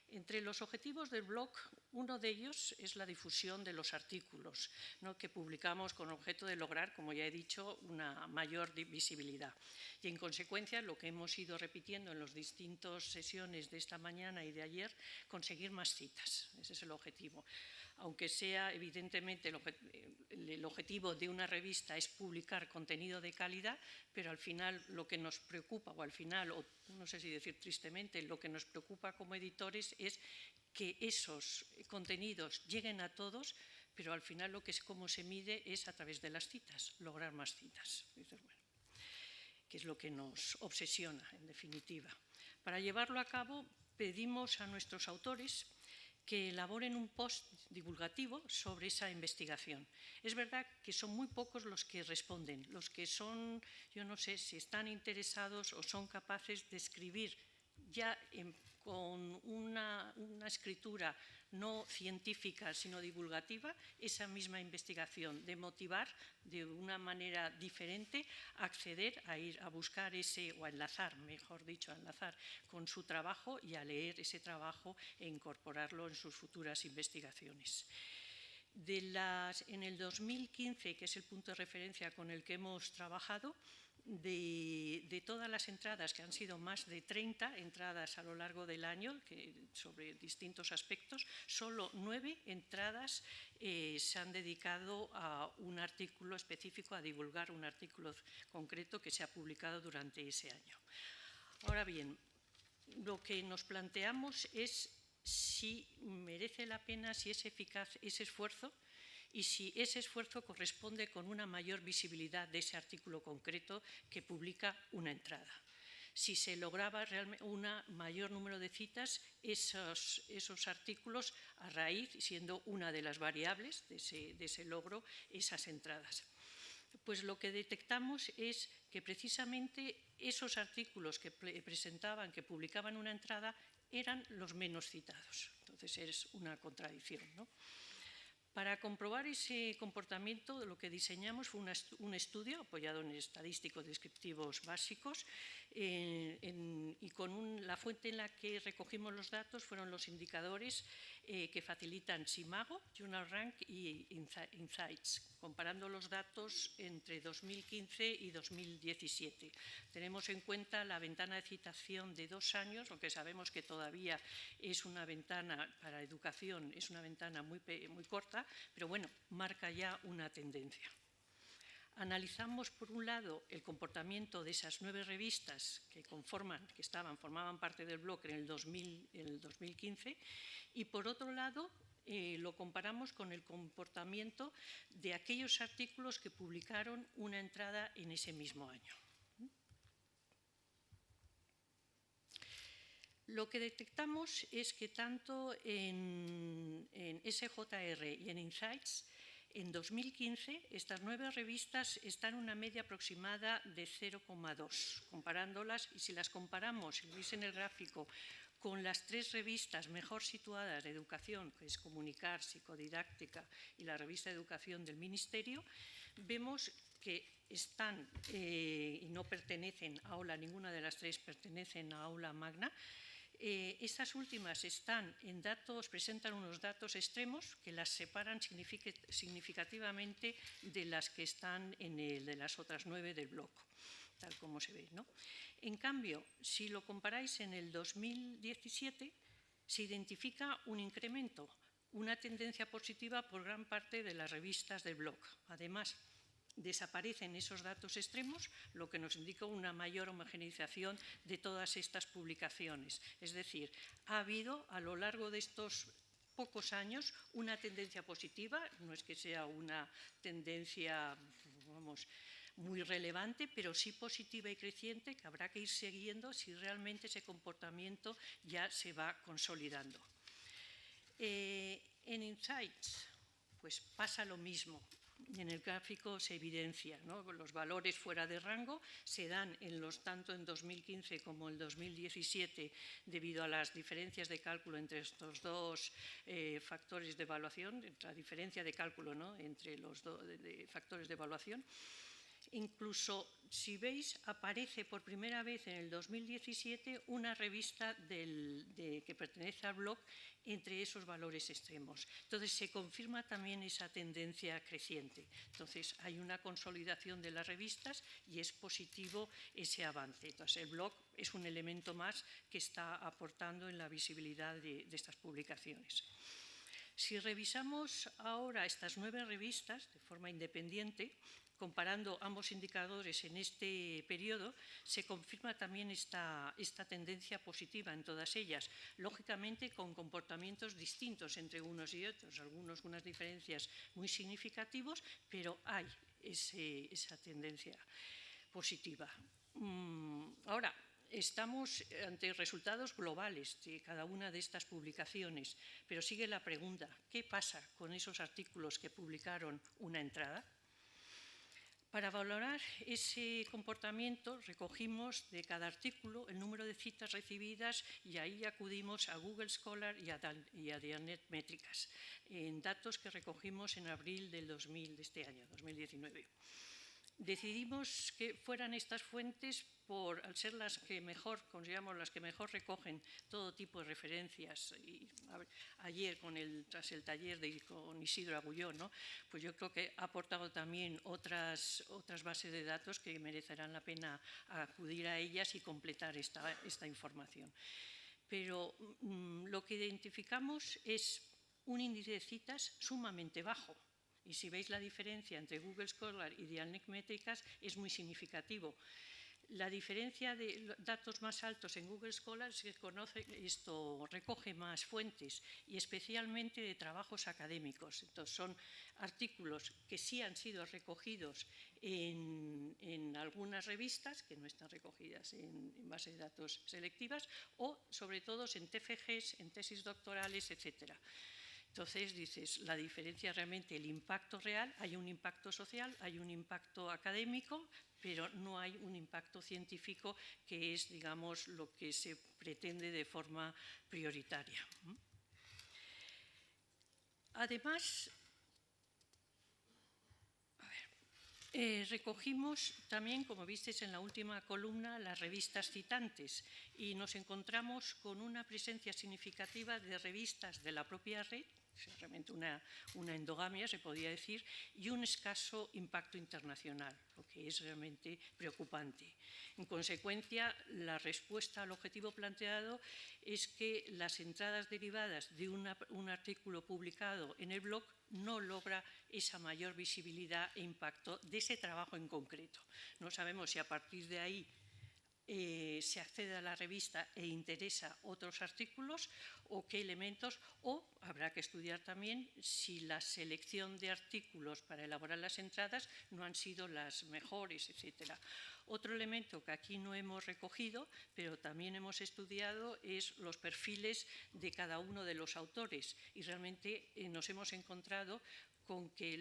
Entre los objetivos del blog, uno de ellos es la difusión de los artículos, ¿no?, que publicamos con objeto de lograr, como ya he dicho, una mayor visibilidad. Y en consecuencia, lo que hemos ido repitiendo en las distintas sesiones de esta mañana y de ayer, conseguir más citas. Ese es el objetivo. Aunque sea, evidentemente, el objetivo de una revista es publicar contenido de calidad, pero al final lo que nos preocupa, o al final, o no sé si decir tristemente, lo que nos preocupa como editores es que esos contenidos lleguen a todos, pero al final cómo se mide es a través de las citas, lograr más citas. Dices, bueno, que es lo que nos obsesiona, en definitiva. Para llevarlo a cabo, pedimos a nuestros autores que elaboren un post divulgativo sobre esa investigación. Es verdad que son muy pocos los que responden, los que son, yo no sé si están interesados o son capaces de escribir ya con una escritura no científica, sino divulgativa, esa misma investigación, de motivar de una manera diferente a acceder a ir a buscar o a enlazar, mejor dicho, a enlazar con su trabajo y a leer ese trabajo e incorporarlo en sus futuras investigaciones. En el 2015, que es el punto de referencia con el que hemos trabajado, de todas las entradas, que han sido más de 30 entradas a lo largo del año sobre distintos aspectos, solo 9 entradas se han dedicado a un artículo específico, a divulgar un artículo concreto que se ha publicado durante ese año. Ahora bien, lo que nos planteamos es si merece la pena, si es eficaz ese esfuerzo, y si ese esfuerzo corresponde con una mayor visibilidad de ese artículo concreto que publica una entrada. Si se lograba realmente un mayor número de citas, esos artículos, a raíz, siendo una de las variables de ese logro, esas entradas. Pues lo que detectamos es que precisamente esos artículos que presentaban, que publicaban una entrada, eran los menos citados. Entonces es una contradicción, ¿no? Para comprobar ese comportamiento, lo que diseñamos fue un estudio apoyado en estadísticos descriptivos básicos y con la fuente en la que recogimos los datos fueron los indicadores que facilitan Simago, JournalRank y Insights, comparando los datos entre 2015 y 2017. Tenemos en cuenta la ventana de citación de 2 años, aunque sabemos que todavía es una ventana para educación, es una ventana muy corta, pero bueno, marca ya una tendencia. Analizamos, por un lado, el comportamiento de esas 9 revistas que formaban parte del blog en el 2015 y, por otro lado, lo comparamos con el comportamiento de aquellos artículos que publicaron una entrada en ese mismo año. Lo que detectamos es que tanto en SJR y en Insights, en 2015, estas 9 revistas están en una media aproximada de 0,2. Comparándolas, y si las comparamos, si veis en el gráfico, con las 3 revistas mejor situadas de educación, que es Comunicar, Psicodidáctica y la revista de Educación del Ministerio, vemos que están y no pertenecen a aula, ninguna de las 3 pertenecen a aula magna. Estas últimas presentan unos datos extremos que las separan significativamente de las que están de las otras 9 del blog, tal como se ve, ¿no? En cambio, si lo comparáis en el 2017, se identifica un incremento, una tendencia positiva por gran parte de las revistas del blog. Además, desaparecen esos datos extremos, lo que nos indica una mayor homogeneización de todas estas publicaciones. Es decir, ha habido a lo largo de estos pocos años una tendencia positiva, no es que sea una tendencia, muy relevante, pero sí positiva y creciente, que habrá que ir siguiendo si realmente ese comportamiento ya se va consolidando. En Insights, pues pasa lo mismo. En el gráfico se evidencia, ¿no? Los valores fuera de rango se dan tanto en 2015 como en 2017 debido a las diferencias de cálculo entre estos 2 factores de evaluación, la diferencia de cálculo, ¿no? Entre los factores de evaluación. Incluso, si veis, aparece por primera vez en el 2017 una revista que pertenece al blog entre esos valores extremos. Entonces, se confirma también esa tendencia creciente. Entonces, hay una consolidación de las revistas y es positivo ese avance. Entonces, el blog es un elemento más que está aportando en la visibilidad de estas publicaciones. Si revisamos ahora estas 9 revistas de forma independiente, comparando ambos indicadores en este periodo, se confirma también esta tendencia positiva en todas ellas, lógicamente con comportamientos distintos entre unos y otros, algunos unas diferencias muy significativas, pero hay esa tendencia positiva. Ahora, estamos ante resultados globales de cada una de estas publicaciones, pero sigue la pregunta, ¿qué pasa con esos artículos que publicaron una entrada? Para valorar ese comportamiento recogimos de cada artículo el número de citas recibidas y ahí acudimos a Google Scholar y a Dialnet Métricas, en datos que recogimos en abril de este año, 2019. Decidimos que fueran estas fuentes al ser las que mejor, consideramos las que mejor recogen todo tipo de referencias. Y ayer, tras el taller con Isidro Agulló, ¿no? Pues yo creo que ha aportado también otras bases de datos que merecerán la pena acudir a ellas y completar esta información. Pero lo que identificamos es un índice de citas sumamente bajo. Y si veis la diferencia entre Google Scholar y Dialnet Métricas es muy significativo. La diferencia de datos más altos en Google Scholar recoge más fuentes y especialmente de trabajos académicos. Entonces son artículos que sí han sido recogidos en algunas revistas que no están recogidas en base de datos selectivas o sobre todo en TFGs, en tesis doctorales, etcétera. Entonces dices, la diferencia realmente, el impacto real, hay un impacto social, hay un impacto académico, pero no hay un impacto científico que es, digamos, lo que se pretende de forma prioritaria. Además, recogimos también, como visteis en la última columna, las revistas citantes y nos encontramos con una presencia significativa de revistas de la propia red, realmente una endogamia, se podría decir, y un escaso impacto internacional, lo que es realmente preocupante. En consecuencia, la respuesta al objetivo planteado es que las entradas derivadas de un artículo publicado en el blog no logra esa mayor visibilidad e impacto de ese trabajo en concreto. No sabemos si a partir de ahí se accede a la revista e interesa otros artículos o qué elementos, o habrá que estudiar también si la selección de artículos para elaborar las entradas no han sido las mejores, etcétera. Otro elemento que aquí no hemos recogido, pero también hemos estudiado, es los perfiles de cada uno de los autores y realmente nos hemos encontrado con que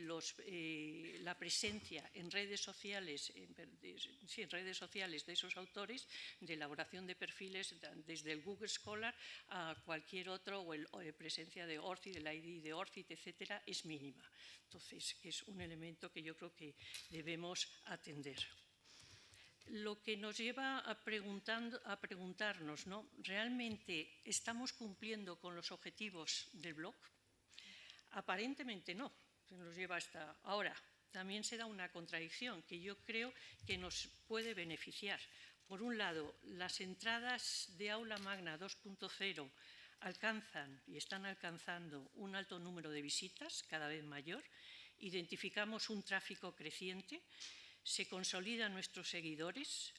la presencia en redes sociales de esos autores, de elaboración de perfiles desde el Google Scholar a cualquier otro, o presencia de ORCID, del ID de ORCID, etcétera, es mínima. Entonces, es un elemento que yo creo que debemos atender. Lo que nos lleva a preguntarnos, ¿no? ¿Realmente estamos cumpliendo con los objetivos del blog? Aparentemente no. Nos lleva hasta ahora. También se da una contradicción que yo creo que nos puede beneficiar. Por un lado, las entradas de Aula Magna 2.0 alcanzan y están alcanzando un alto número de visitas, cada vez mayor. Identificamos un tráfico creciente, se consolidan nuestros seguidores.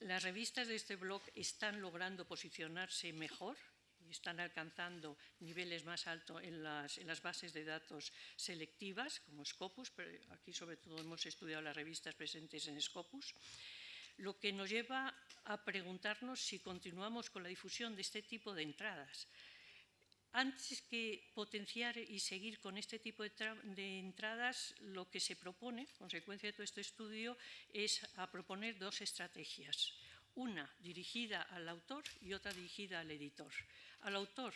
Las revistas de este blog están logrando posicionarse mejor y están alcanzando niveles más altos en las bases de datos selectivas, como Scopus, pero aquí sobre todo hemos estudiado las revistas presentes en Scopus, lo que nos lleva a preguntarnos si continuamos con la difusión de este tipo de entradas. Antes que potenciar y seguir con este tipo de entradas, lo que se propone, consecuencia de todo este estudio, es proponer dos estrategias. Una dirigida al autor y otra dirigida al editor. Al autor,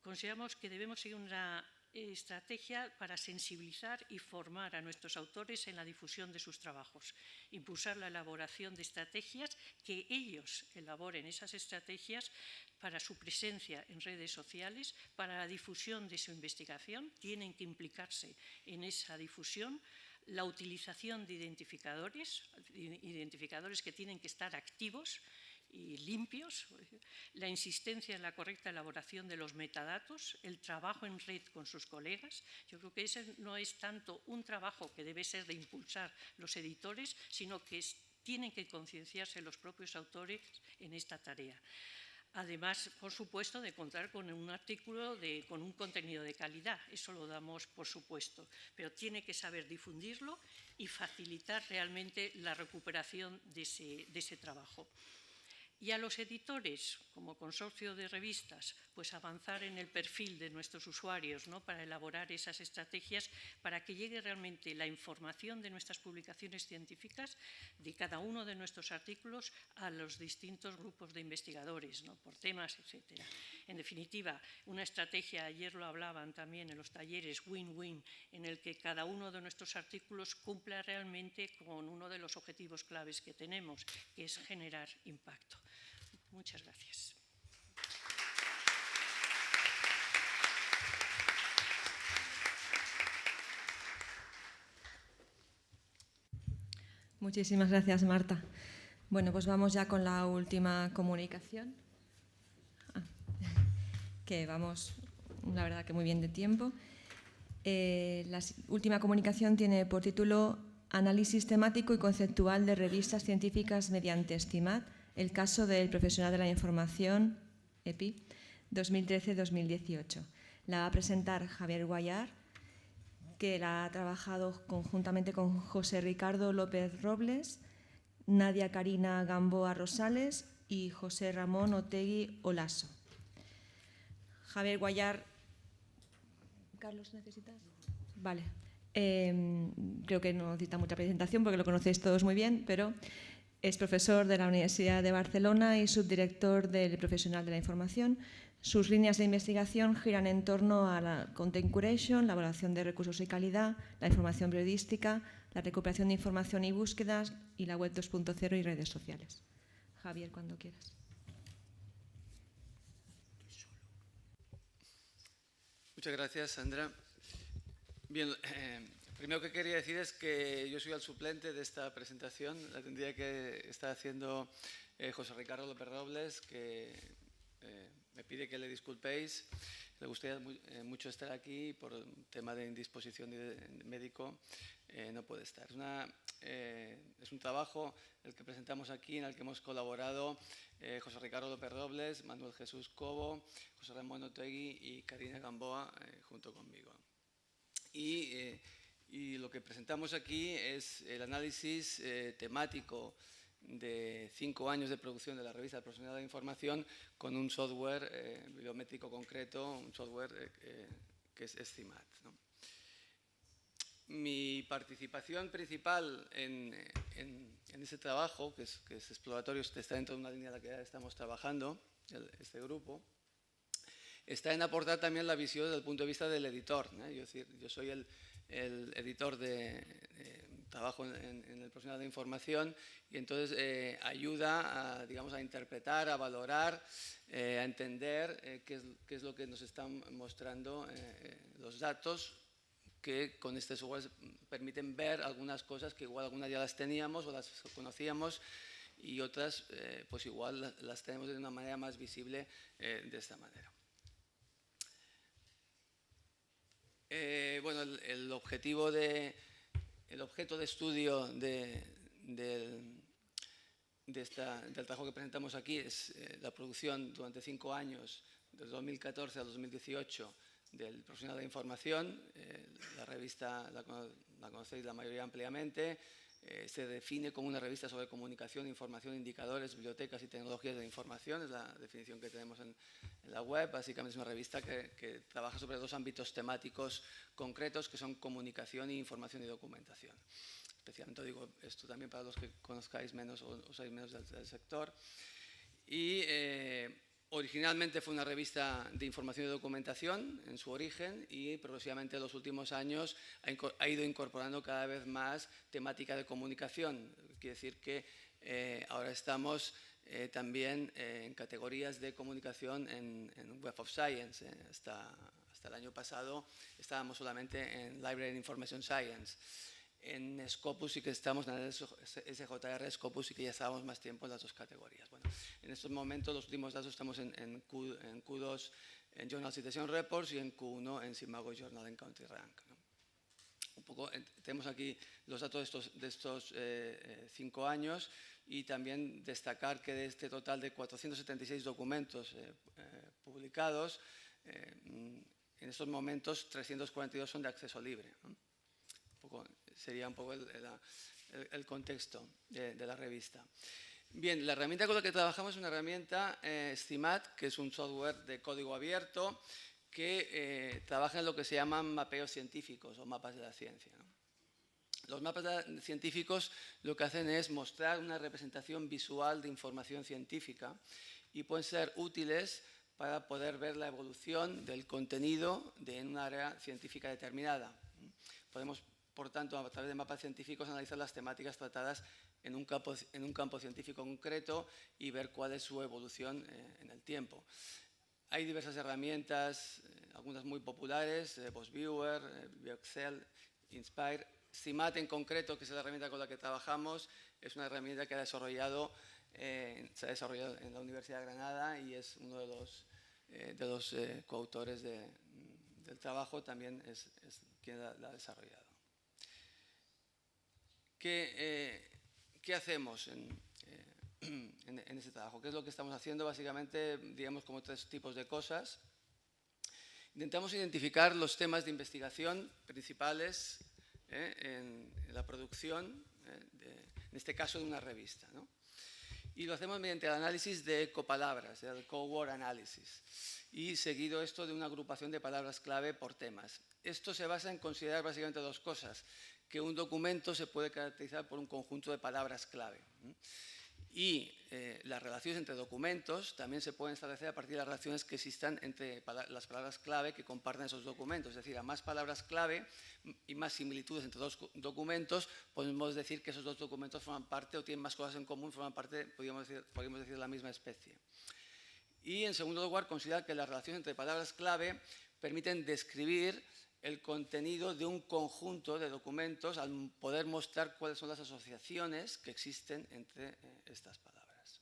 consideramos que debemos seguir una estrategia para sensibilizar y formar a nuestros autores en la difusión de sus trabajos. Impulsar la elaboración de estrategias, que ellos elaboren esas estrategias para su presencia en redes sociales, para la difusión de su investigación, tienen que implicarse en esa difusión. La utilización de identificadores que tienen que estar activos y limpios, la insistencia en la correcta elaboración de los metadatos, el trabajo en red con sus colegas. Yo creo que ese no es tanto un trabajo que debe ser de impulsar los editores, sino que tienen que concienciarse los propios autores en esta tarea. Además, por supuesto, de contar con un artículo con un contenido de calidad, eso lo damos por supuesto, pero tiene que saber difundirlo y facilitar realmente la recuperación de ese trabajo. Y a los editores, como consorcio de revistas, pues avanzar en el perfil de nuestros usuarios, ¿no? Para elaborar esas estrategias para que llegue realmente la información de nuestras publicaciones científicas, de cada uno de nuestros artículos, a los distintos grupos de investigadores, ¿no? Por temas, etcétera. En definitiva, una estrategia, ayer lo hablaban también en los talleres, win-win, en el que cada uno de nuestros artículos cumpla realmente con uno de los objetivos claves que tenemos, que es generar impacto. Muchas gracias. Muchísimas gracias, Marta. Bueno, pues vamos ya con la última comunicación. Que vamos, la verdad que muy bien de tiempo. La última comunicación tiene por título Análisis temático y conceptual de revistas científicas mediante STIMAT, el caso del profesional de la información, EPI, 2013-2018. La va a presentar Javier Guayar, que la ha trabajado conjuntamente con José Ricardo López Robles, Nadia Karina Gamboa Rosales y José Ramón Otegui Olaso. Javier Guayar. ¿Carlos necesitas? Vale. Creo que no necesita mucha presentación porque lo conocéis todos muy bien, pero es profesor de la Universidad de Barcelona y subdirector del Profesional de la Información. Sus líneas de investigación giran en torno a la content curation, la evaluación de recursos y calidad, la información periodística, la recuperación de información y búsquedas y la web 2.0 y redes sociales. Javier, cuando quieras. Muchas gracias, Sandra. Bien, primero que quería decir es que yo soy el suplente de esta presentación. La tendría que estar haciendo José Ricardo López Robles, que me pide que le disculpéis. Le gustaría mucho estar aquí y por un tema de indisposición médico no puede estar. Es un trabajo el que presentamos aquí en el que hemos colaborado José Ricardo López Robles, Manuel Jesús Cobo, José Ramón Otegui y Karina Gamboa junto conmigo. Y lo que presentamos aquí es el análisis temático de 5 años de producción de la revista del Profesional de la Información con un software bibliométrico concreto, un software que es STIMAT, ¿no? Mi participación principal en ese trabajo, que es exploratorio, está dentro de una línea en la que ya estamos trabajando, este grupo, está en aportar también la visión desde el punto de vista del editor, ¿no? Yo soy el editor trabajo en el Profesional de Información y entonces ayuda a interpretar, a valorar, a entender qué es lo que nos están mostrando los datos que con este software permiten ver algunas cosas que igual algunas ya las teníamos o las conocíamos y otras pues igual las tenemos de una manera más visible de esta manera. Bueno, el objeto de estudio del trabajo que presentamos aquí es la producción durante 5 años, desde 2014 al 2018, del Profesional de la Información. La revista la conocéis la mayoría ampliamente. Se define como una revista sobre comunicación, información, indicadores, bibliotecas y tecnologías de la información. Es la definición que tenemos en la web. Básicamente es una revista que trabaja sobre 2 ámbitos temáticos concretos que son comunicación e información y documentación. Especialmente digo esto también para los que conozcáis menos o seáis menos del sector. Y originalmente fue una revista de información y documentación en su origen y progresivamente en los últimos años ha ido incorporando cada vez más temática de comunicación. Quiere decir que ahora estamos también en categorías de comunicación en Web of Science. Hasta el año pasado estábamos solamente en Library and Information Science. En Scopus sí que estamos, en el SJR Scopus sí que ya estábamos más tiempo en las 2 categorías. Bueno, en estos momentos, los últimos datos, estamos en Q2 en Journal Citation Reports y en Q1 en Simago Journal and Country Rank, ¿no? Un poco, tenemos aquí los datos de estos 5 años y también destacar que de este total de 476 documentos publicados, en estos momentos 342 son de acceso libre, ¿no? Sería un poco el contexto de la revista. Bien, la herramienta con la que trabajamos es una herramienta SCIMAT, que es un software de código abierto que trabaja en lo que se llaman mapeos científicos o mapas de la ciencia, ¿no? Los mapas científicos lo que hacen es mostrar una representación visual de información científica y pueden ser útiles para poder ver la evolución del contenido en una área científica determinada. Podemos, por tanto, a través de mapas científicos analizar las temáticas tratadas en un campo científico concreto y ver cuál es su evolución en el tiempo. Hay diversas herramientas, algunas muy populares, BossViewer, BioExcel, Inspire. SCIMAT en concreto, que es la herramienta con la que trabajamos, es una herramienta que se ha desarrollado en la Universidad de Granada y es uno de los coautores del trabajo, también es quien la ha desarrollado. ¿Qué hacemos en ese trabajo? ¿Qué es lo que estamos haciendo? Básicamente, digamos, como 3 tipos de cosas. Intentamos identificar los temas de investigación principales en la producción, en este caso de una revista, ¿no? Y lo hacemos mediante el análisis de copalabras, el co-word analysis, y seguido esto de una agrupación de palabras clave por temas. Esto se basa en considerar básicamente 2 cosas, que un documento se puede caracterizar por un conjunto de palabras clave. Y las relaciones entre documentos también se pueden establecer a partir de las relaciones que existan entre las palabras clave que comparten esos documentos. Es decir, a más palabras clave y más similitudes entre 2 documentos, podemos decir que esos 2 documentos forman parte o tienen más cosas en común, forman parte, podríamos decir, de la misma especie. Y en segundo lugar, considerar que las relaciones entre palabras clave permiten describir el contenido de un conjunto de documentos al poder mostrar cuáles son las asociaciones que existen entre estas palabras.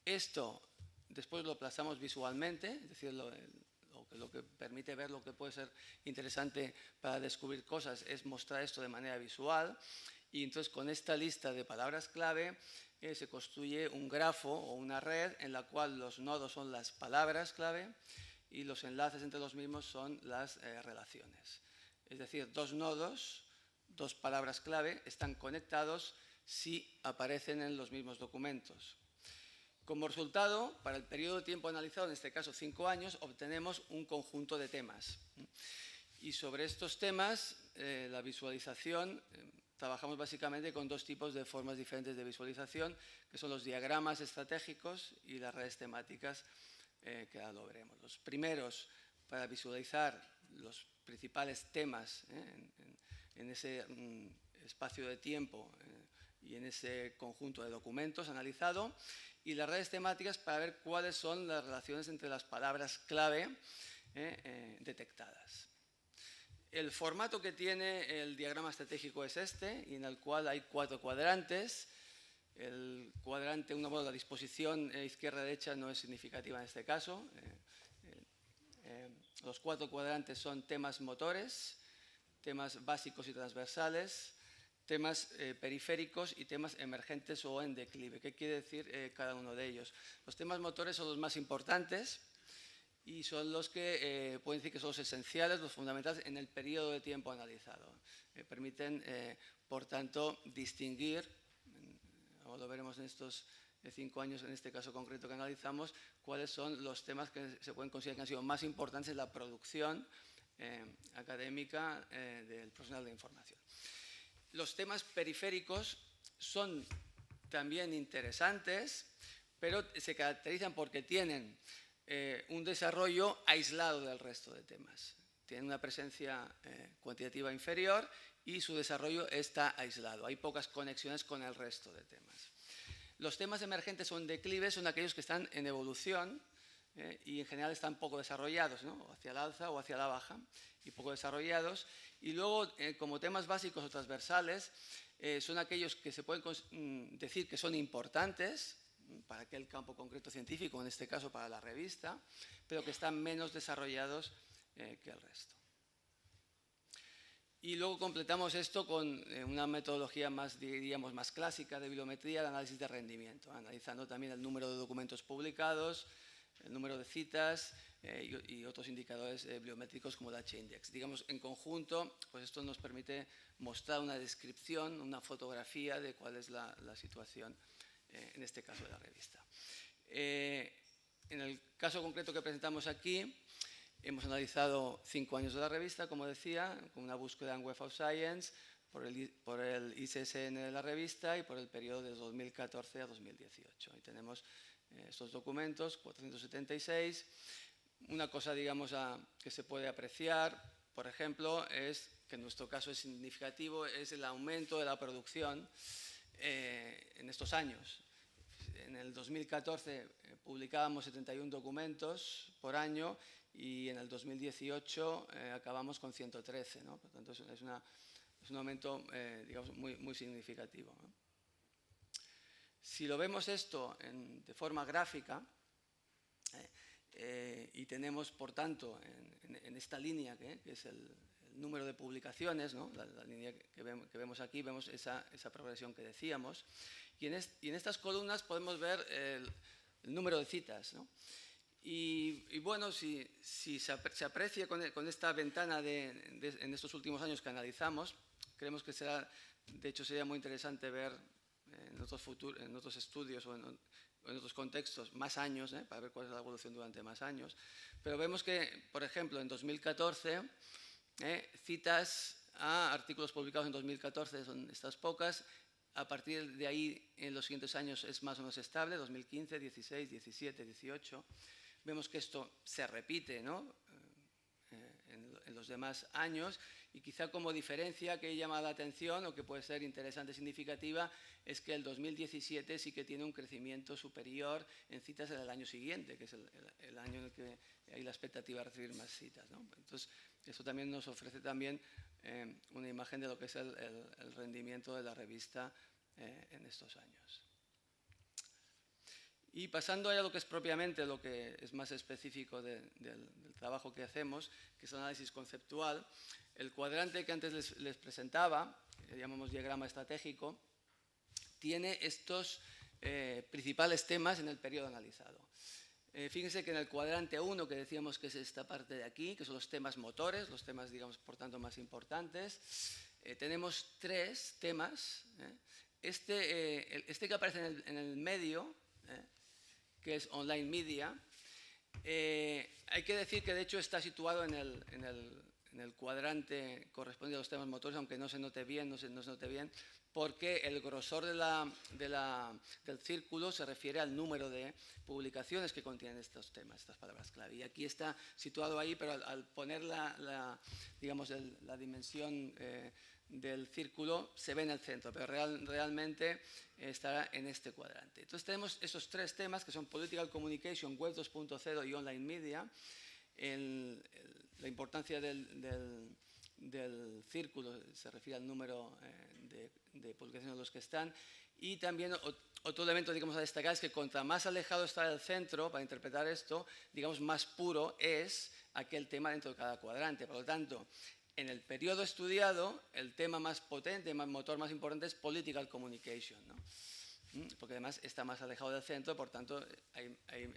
Esto después lo plasmamos visualmente, es decir, lo que permite ver lo que puede ser interesante para descubrir cosas es mostrar esto de manera visual, y entonces con esta lista de palabras clave se construye un grafo o una red en la cual los nodos son las palabras clave y los enlaces entre los mismos son las relaciones. Es decir, 2 nodos, 2 palabras clave están conectados si aparecen en los mismos documentos. Como resultado, para el periodo de tiempo analizado, en este caso 5 años, obtenemos un conjunto de temas. Y sobre estos temas, la visualización, trabajamos básicamente con 2 tipos de formas diferentes de visualización, que son los diagramas estratégicos y las redes temáticas, que ahora lo veremos. Los primeros, para visualizar los principales temas en ese espacio de tiempo y en ese conjunto de documentos analizado, y las redes temáticas para ver cuáles son las relaciones entre las palabras clave detectadas. El formato que tiene el diagrama estratégico es este, y en el cual hay 4 cuadrantes. El cuadrante, la disposición izquierda-derecha no es significativa en este caso. Los 4 cuadrantes son temas motores, temas básicos y transversales, temas periféricos y temas emergentes o en declive. ¿Qué quiere decir cada uno de ellos? Los temas motores son los más importantes y son los que pueden decir que son los esenciales, los fundamentales en el periodo de tiempo analizado. Permiten, por tanto, distinguir, lo veremos en estos 5 años, en este caso concreto que analizamos, cuáles son los temas que se pueden considerar que han sido más importantes en la producción académica del profesional de información. Los temas periféricos son también interesantes, pero se caracterizan porque tienen un desarrollo aislado del resto de temas. Tienen una presencia cuantitativa inferior y su desarrollo está aislado. Hay pocas conexiones con el resto de temas. Los temas emergentes o en declive son aquellos que están en evolución y en general están poco desarrollados, ¿no? Hacia el alza o hacia la baja, y poco desarrollados. Y luego, como temas básicos o transversales, son aquellos que se pueden decir que son importantes para aquel campo concreto científico, en este caso para la revista, pero que están menos desarrollados que el resto. Y luego completamos esto con una metodología más, diríamos, más clásica de bibliometría, el análisis de rendimiento, analizando también el número de documentos publicados, el número de citas y otros indicadores bibliométricos como el H-index. Digamos, en conjunto, pues esto nos permite mostrar una descripción, una fotografía de cuál es la situación en este caso de la revista. En el caso concreto que presentamos aquí, hemos analizado 5 años de la revista, como decía, con una búsqueda en Web of Science, por el ISSN de la revista y por el periodo de 2014 a 2018. Ahí tenemos estos documentos, 476. Una cosa, digamos, que se puede apreciar, por ejemplo, es que en nuestro caso es significativo, es el aumento de la producción en estos años. En el 2014 publicábamos 71 documentos por año y en el 2018 acabamos con 113, ¿no? Por tanto, es un aumento, digamos, muy significativo, ¿no? Si lo vemos esto de forma gráfica, y tenemos, por tanto, en esta línea, que es el número de publicaciones, ¿no? La línea que vemos aquí, vemos esa progresión que decíamos, y en estas columnas podemos ver el número de citas, ¿no? Y bueno, si se aprecia con esta ventana en estos últimos años que analizamos, creemos que de hecho sería muy interesante ver en otros estudios o en otros contextos más años, para ver cuál es la evolución durante más años. Pero vemos que, por ejemplo, en 2014, citas a artículos publicados en 2014 son estas pocas. A partir de ahí, en los siguientes años es más o menos estable, 2015, 16, 17, 18. Vemos que esto se repite, ¿no? En los demás años, y quizá como diferencia que llama la atención o que puede ser interesante, significativa, es que el 2017 sí que tiene un crecimiento superior en citas en el año siguiente, que es el año en el que hay la expectativa de recibir más citas, ¿no? Entonces, eso también nos ofrece también una imagen de lo que es el rendimiento de la revista en estos años. Y pasando a lo que es propiamente lo que es más específico del trabajo que hacemos, que es el análisis conceptual, el cuadrante que antes les presentaba, que llamamos diagrama estratégico, tiene estos principales temas en el periodo analizado. Fíjense que en el cuadrante 1, que decíamos que es esta parte de aquí, que son los temas motores, los temas, digamos, por tanto, más importantes, tenemos 3 temas. Este que aparece en el medio, que es online media, hay que decir que de hecho está situado en el cuadrante correspondiente a los temas motores, aunque no se note bien, porque el grosor del círculo se refiere al número de publicaciones que contienen estos temas, estas palabras clave. Y aquí está situado ahí, pero al poner digamos, la dimensión del círculo se ve en el centro, pero realmente estará en este cuadrante. Entonces tenemos esos 3 temas que son Political Communication, Web 2.0 y Online Media. La importancia del círculo se refiere al número de publicaciones en los que están. Y también otro elemento, digamos, a destacar es que cuanto más alejado está del centro, para interpretar esto, digamos, más puro es aquel tema dentro de cada cuadrante. Por lo tanto, en el periodo estudiado, el tema más potente, el motor más importante es Political Communication, ¿no? Porque además está más alejado del centro, por tanto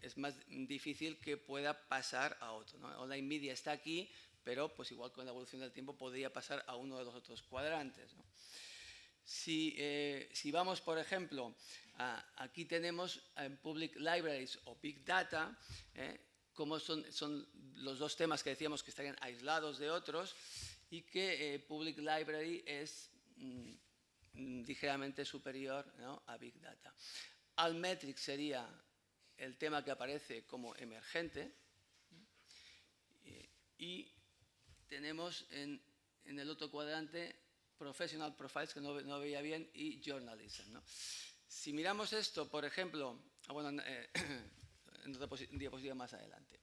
es más difícil que pueda pasar a otro, ¿no? Online Media está aquí, pero pues igual con la evolución del tiempo podría pasar a uno de los otros cuadrantes, ¿no? Si vamos, por ejemplo, aquí tenemos en Public Libraries o Big Data, cómo son los 2 temas que decíamos que estarían aislados de otros, y que Public Library es ligeramente superior, ¿no?, a Big Data. Altmetrics sería el tema que aparece como emergente, y tenemos en el otro cuadrante Professional Profiles, que no veía bien, y Journalism, ¿no? Si miramos esto, por ejemplo, en otra diapositiva más adelante.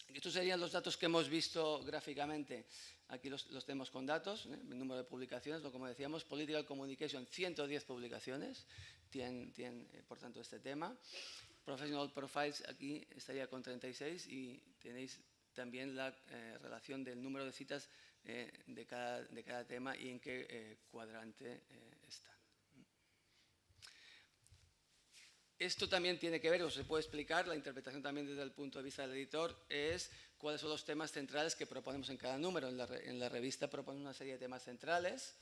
Estos serían los datos que hemos visto gráficamente. Aquí los tenemos con datos, el número de publicaciones, como decíamos, Political Communication, 110 publicaciones tienen por tanto, este tema. Professional Profiles aquí estaría con 36 y tenéis también la relación del número de citas de cada tema y en qué cuadrante están. Esto también tiene que ver, o se puede explicar, la interpretación también desde el punto de vista del editor, es cuáles son los temas centrales que proponemos en cada número. En la revista proponemos una serie de temas centrales,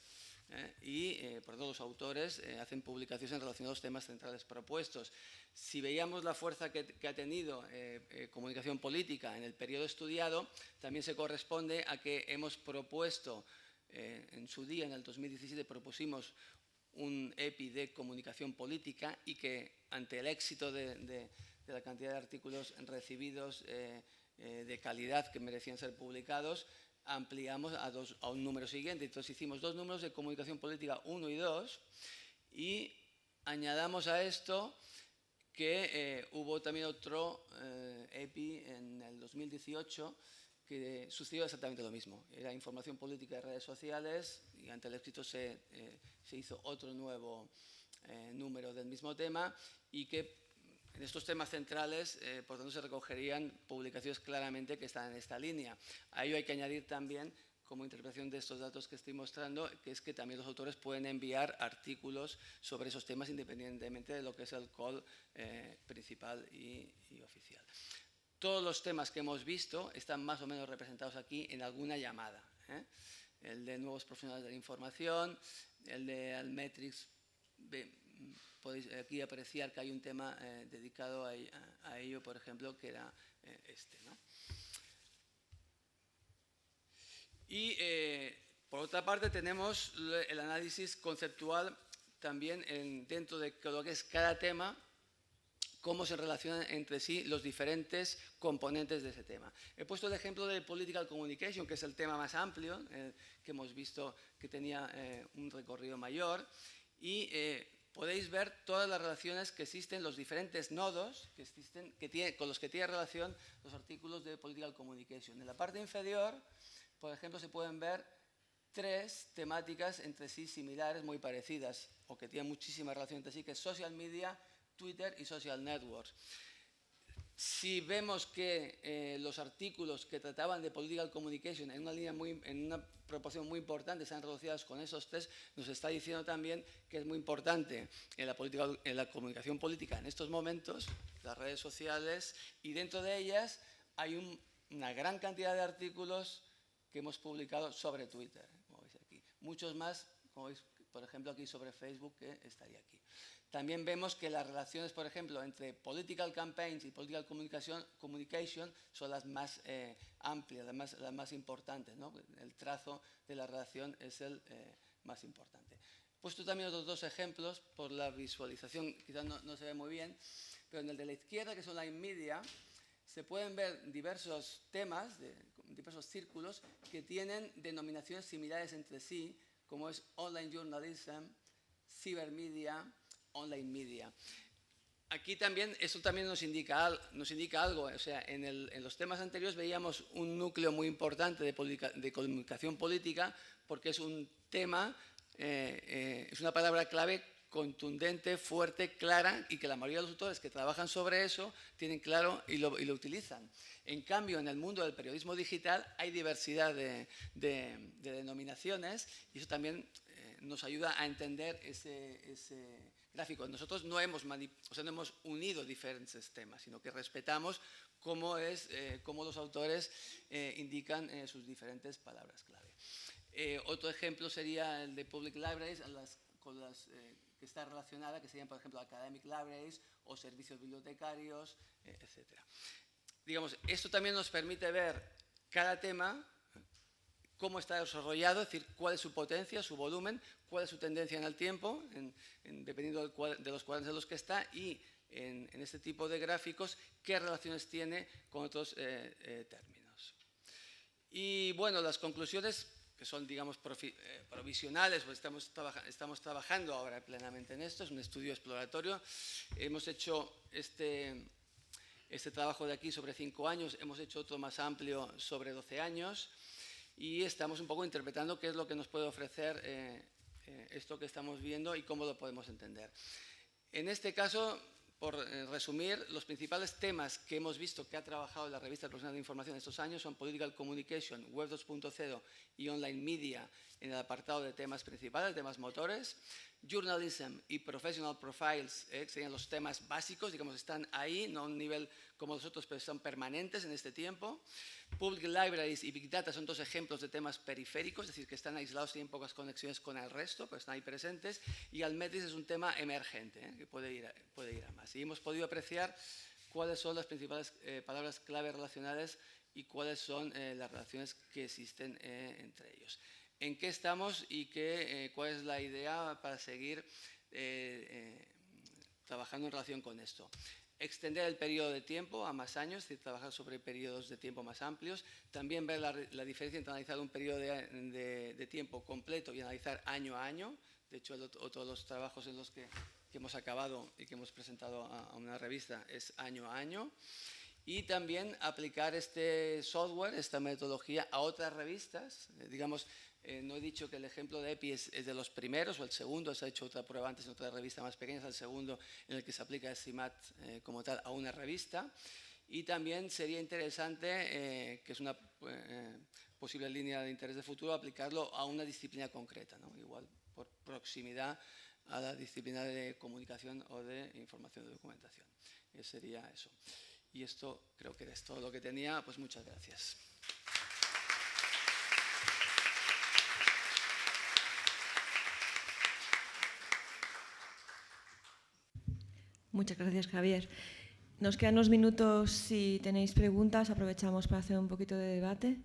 por todos los autores hacen publicaciones en relación a los temas centrales propuestos. Si veíamos la fuerza que ha tenido comunicación política en el periodo estudiado, también se corresponde a que hemos propuesto, en su día, en el 2017, propusimos un EPI de comunicación política y que ante el éxito de la cantidad de artículos recibidos de calidad que merecían ser publicados, ampliamos a un número siguiente. Entonces hicimos 2 números de comunicación política 1 y 2 y añadamos a esto que hubo también otro EPI en el 2018 que sucedió exactamente lo mismo. Era información política de redes sociales y ante el éxito se hizo otro nuevo número del mismo tema y que en estos temas centrales, por tanto, se recogerían publicaciones claramente que están en esta línea. A ello hay que añadir también, como interpretación de estos datos que estoy mostrando, que es que también los autores pueden enviar artículos sobre esos temas independientemente de lo que es el call principal y oficial. Todos los temas que hemos visto están más o menos representados aquí en alguna llamada. El de nuevos profesionales de la información, el de Altmetrics. Podéis aquí apreciar que hay un tema dedicado a ello, por ejemplo, que era este, ¿no? Y por otra parte tenemos el análisis conceptual también dentro de lo que es cada tema, cómo se relacionan entre sí los diferentes componentes de ese tema. He puesto el ejemplo de Political Communication, que es el tema más amplio, que hemos visto que tenía un recorrido mayor, y podéis ver todas las relaciones que existen, los diferentes nodos que existen, con los que tiene relación los artículos de Political Communication. En la parte inferior, por ejemplo, se pueden ver 3 temáticas entre sí similares, muy parecidas, o que tienen muchísima relación entre sí, que es Social Media, Twitter y Social Networks. Si vemos que los artículos que trataban de Political Communication en una proporción muy importante están relacionados con esos 3, nos está diciendo también que es muy importante en la comunicación política en estos momentos, las redes sociales, y dentro de ellas hay una gran cantidad de artículos que hemos publicado sobre Twitter, como veis aquí. Muchos más, como veis, por ejemplo, aquí sobre Facebook, que estaría aquí. También vemos que las relaciones, por ejemplo, entre political campaigns y political communication son las más amplias, las más importantes, ¿no? El trazo de la relación es el más importante. He puesto también otros 2 ejemplos por la visualización, quizás no se ve muy bien, pero en el de la izquierda, que es online media, se pueden ver diversos temas, diversos círculos que tienen denominaciones similares entre sí, como es online journalism, cybermedia, online media. Aquí también, esto también nos indica algo, o sea, en los temas anteriores veíamos un núcleo muy importante de comunicación política porque es un tema, es una palabra clave contundente, fuerte, clara y que la mayoría de los autores que trabajan sobre eso tienen claro y lo utilizan. En cambio, en el mundo del periodismo digital hay diversidad de denominaciones y eso también nos ayuda a entender ese gráfico. Nosotros no hemos unido diferentes temas, sino que respetamos cómo los autores indican sus diferentes palabras clave. Otro ejemplo sería el de Public Libraries, con las que está relacionada, que serían, por ejemplo, Academic Libraries o servicios bibliotecarios, etc. Digamos, esto también nos permite ver cada tema, cómo está desarrollado, es decir, cuál es su potencia, su volumen, cuál es su tendencia en el tiempo, dependiendo de los cuadrantes en los que está, y en este tipo de gráficos, qué relaciones tiene con otros términos. Y bueno, las conclusiones, que son, digamos, provisionales, pues estamos trabajando ahora plenamente en esto, es un estudio exploratorio. Hemos hecho este trabajo de aquí sobre 5 años, hemos hecho otro más amplio sobre 12 años, y estamos un poco interpretando qué es lo que nos puede ofrecer esto que estamos viendo y cómo lo podemos entender. En este caso, por resumir, los principales temas que hemos visto que ha trabajado la revista Profesional de Información estos años son Political Communication, Web 2.0 y Online Media en el apartado de temas principales, temas motores. Journalism y Professional Profiles, que serían los temas básicos, digamos, están ahí, no a un nivel como los otros, pero son permanentes en este tiempo. Public Libraries y Big Data son dos ejemplos de temas periféricos, es decir, que están aislados, tienen pocas conexiones con el resto, pero están ahí presentes. Y Altmetrics es un tema emergente, que puede ir a más. Y hemos podido apreciar cuáles son las principales palabras clave relacionales y cuáles son las relaciones que existen entre ellos. ¿En qué estamos y cuál es la idea para seguir trabajando en relación con esto? Extender el periodo de tiempo a más años, es decir, trabajar sobre periodos de tiempo más amplios. También ver la diferencia entre analizar un periodo de tiempo completo y analizar año a año. De hecho, otro de los trabajos en los que hemos acabado y que hemos presentado a una revista es año a año. Y también aplicar este software, esta metodología a otras revistas. Digamos, no he dicho que el ejemplo de EPI es de los primeros o el segundo, se ha hecho otra prueba antes en otra revista más pequeña, es el segundo en el que se aplica el CIMAT como tal a una revista. Y también sería interesante, que es una posible línea de interés de futuro, aplicarlo a una disciplina concreta, ¿no? Igual por proximidad a la disciplina de comunicación o de información de documentación. Sería eso. Y esto creo que es todo lo que tenía. Pues muchas gracias. Muchas gracias, Javier. Nos quedan unos minutos. Si tenéis preguntas, aprovechamos para hacer un poquito de debate.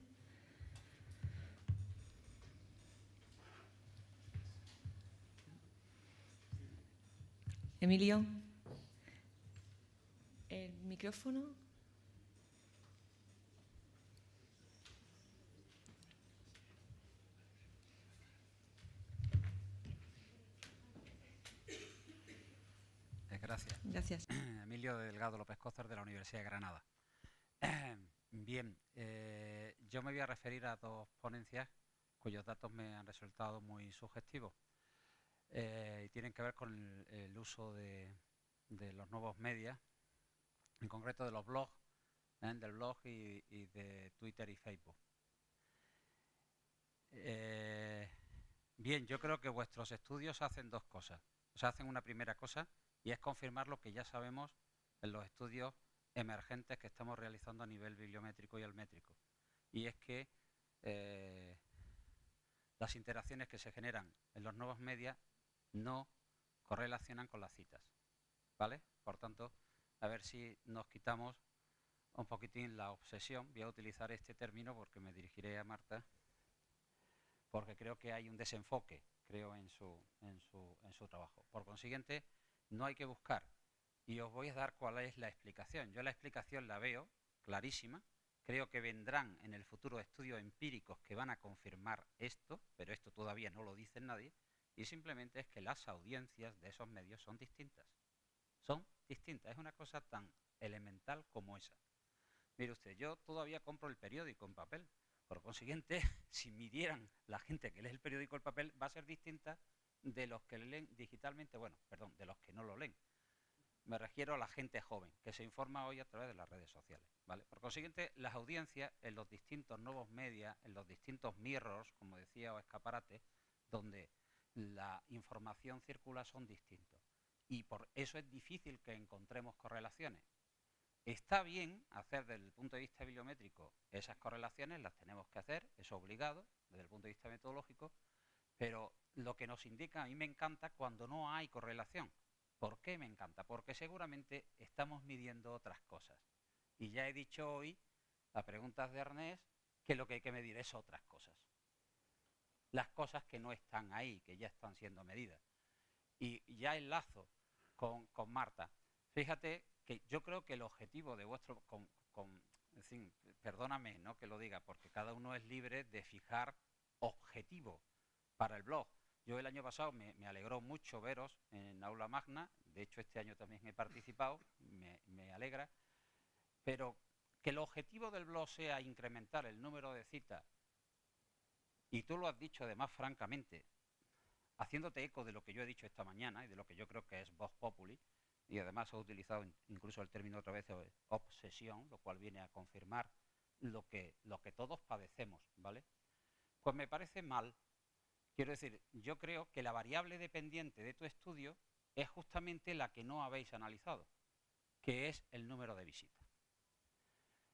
Emilio. El micrófono. Gracias. Gracias. Emilio Delgado López Cózar, de la Universidad de Granada. Bien, yo me voy a referir a dos ponencias cuyos datos me han resultado muy sugestivos y tienen que ver con el uso de los nuevos medios, en concreto de los blogs, del blog y de Twitter y Facebook. Bien, yo creo que vuestros estudios hacen dos cosas. O sea, hacen una primera cosa, y es confirmar lo que ya sabemos en los estudios emergentes que estamos realizando a nivel bibliométrico y almétrico. Y es que las interacciones que se generan en los nuevos medios no correlacionan con las citas, ¿vale? Por tanto, a ver si nos quitamos un poquitín la obsesión. Voy a utilizar este término porque me dirigiré a Marta, porque creo que hay un desenfoque, creo, en su trabajo. Por consiguiente, no hay que buscar. Y os voy a dar cuál es la explicación. Yo la explicación la veo clarísima. Creo que vendrán en el futuro estudios empíricos que van a confirmar esto, pero esto todavía no lo dice nadie, y simplemente es que las audiencias de esos medios son distintas. Son distintas. Es una cosa tan elemental como esa. Mire usted, yo todavía compro el periódico en papel. Por consiguiente, si midieran la gente que lee el periódico en papel, va a ser distinta de los que leen digitalmente, bueno, perdón, de los que no lo leen. Me refiero a la gente joven, que se informa hoy a través de las redes sociales, ¿vale? Por consiguiente, las audiencias en los distintos nuevos medios, en los distintos mirrors, como decía, o escaparates, donde la información circula, son distintos. Y por eso es difícil que encontremos correlaciones. Está bien hacer desde el punto de vista bibliométrico esas correlaciones, las tenemos que hacer, es obligado desde el punto de vista metodológico, pero lo que nos indica, a mí me encanta cuando no hay correlación. ¿Por qué me encanta? Porque seguramente estamos midiendo otras cosas. Y ya he dicho hoy, a preguntas de Ernest, que lo que hay que medir es otras cosas. Las cosas que no están ahí, que ya están siendo medidas. Y ya enlazo con Marta. Fíjate que yo creo que el objetivo de vuestro... en fin, perdóname, ¿no?, que lo diga, porque cada uno es libre de fijar objetivo para el blog. Yo el año pasado me alegró mucho veros en Aula Magna, de hecho este año también he participado, me alegra, pero que el objetivo del blog sea incrementar el número de citas, y tú lo has dicho además francamente, haciéndote eco de lo que yo he dicho esta mañana y de lo que yo creo que es Vox Populi, y además he utilizado incluso el término otra vez de obsesión, lo cual viene a confirmar lo que todos padecemos, ¿vale? Pues me parece mal Quiero decir, yo creo que la variable dependiente de tu estudio es justamente la que no habéis analizado, que es el número de visitas.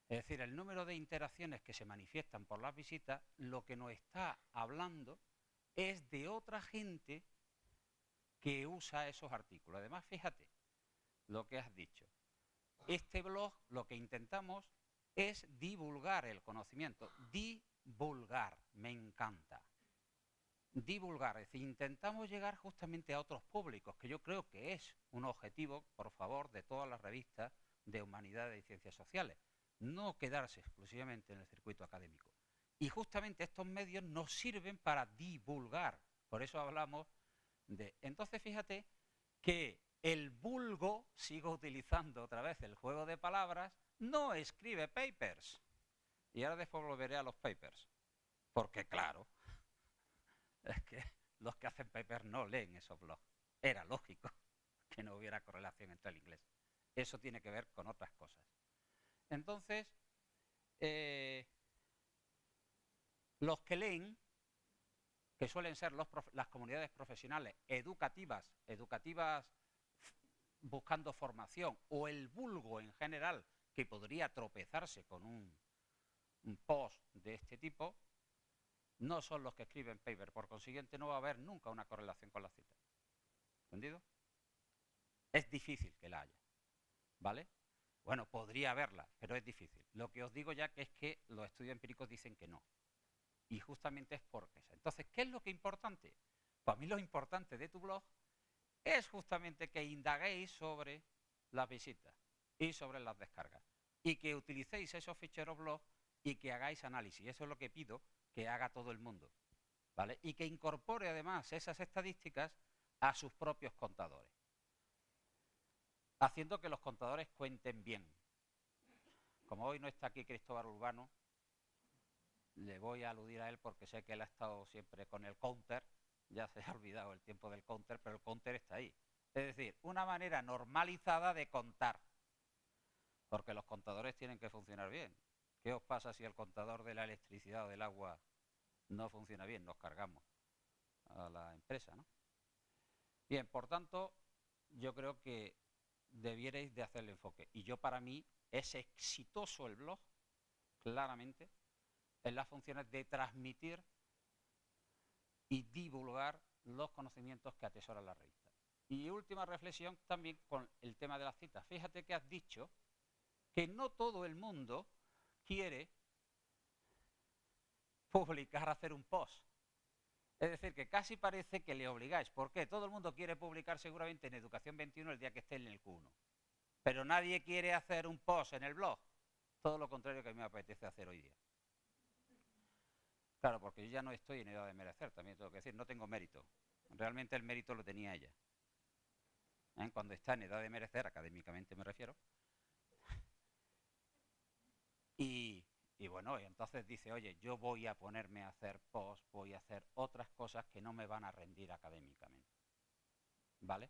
Es decir, el número de interacciones que se manifiestan por las visitas, lo que nos está hablando es de otra gente que usa esos artículos. Además, fíjate lo que has dicho. Este blog lo que intentamos es divulgar el conocimiento. Divulgar, me encanta. Divulgar, es decir, intentamos llegar justamente a otros públicos, que yo creo que es un objetivo, por favor, de todas las revistas de humanidades y ciencias sociales. No quedarse exclusivamente en el circuito académico. Y justamente estos medios nos sirven para divulgar. Por eso hablamos de... Entonces, fíjate que el vulgo, sigo utilizando otra vez el juego de palabras, no escribe papers. Y ahora después volveré a los papers. Porque, claro, es que los que hacen papers no leen esos blogs. Era lógico que no hubiera correlación entre el inglés. Eso tiene que ver con otras cosas. Entonces, los que leen, que suelen ser las comunidades profesionales educativas buscando formación, o el vulgo en general, que podría tropezarse con un post de este tipo, no son los que escriben paper. Por consiguiente, no va a haber nunca una correlación con la cita. ¿Entendido? Es difícil que la haya, ¿vale? Bueno, podría haberla, pero es difícil. Lo que os digo ya que es que los estudios empíricos dicen que no. Y justamente es porque eso. Entonces, ¿qué es lo que es importante? Para mí lo importante de tu blog es justamente que indaguéis sobre las visitas y sobre las descargas. Y que utilicéis esos ficheros blog y que hagáis análisis. Eso es lo que pido que haga todo el mundo, ¿vale? Y que incorpore además esas estadísticas a sus propios contadores, haciendo que los contadores cuenten bien. Como hoy no está aquí Cristóbal Urbano, le voy a aludir a él porque sé que él ha estado siempre con el counter, ya se ha olvidado el tiempo del counter, pero el counter está ahí. Es decir, una manera normalizada de contar, porque los contadores tienen que funcionar bien. ¿Qué os pasa si el contador de la electricidad o del agua no funciona bien? Nos cargamos a la empresa, ¿no? Bien, por tanto, yo creo que debierais de hacer el enfoque. Y yo, para mí, es exitoso el blog, claramente, en las funciones de transmitir y divulgar los conocimientos que atesora la revista. Y última reflexión también con el tema de las citas. Fíjate que has dicho que no todo el mundo quiere publicar, hacer un post. Es decir, que casi parece que le obligáis. ¿Por qué? Todo el mundo quiere publicar seguramente en Educación 21 el día que esté en el Q1. Pero nadie quiere hacer un post en el blog. Todo lo contrario que a mí me apetece hacer hoy día. Claro, porque yo ya no estoy en edad de merecer, también tengo que decir, no tengo mérito. Realmente el mérito lo tenía ella. Cuando está en edad de merecer, académicamente me refiero. Y bueno, entonces dice, oye, yo voy a ponerme a hacer post, voy a hacer otras cosas que no me van a rendir académicamente. ¿Vale?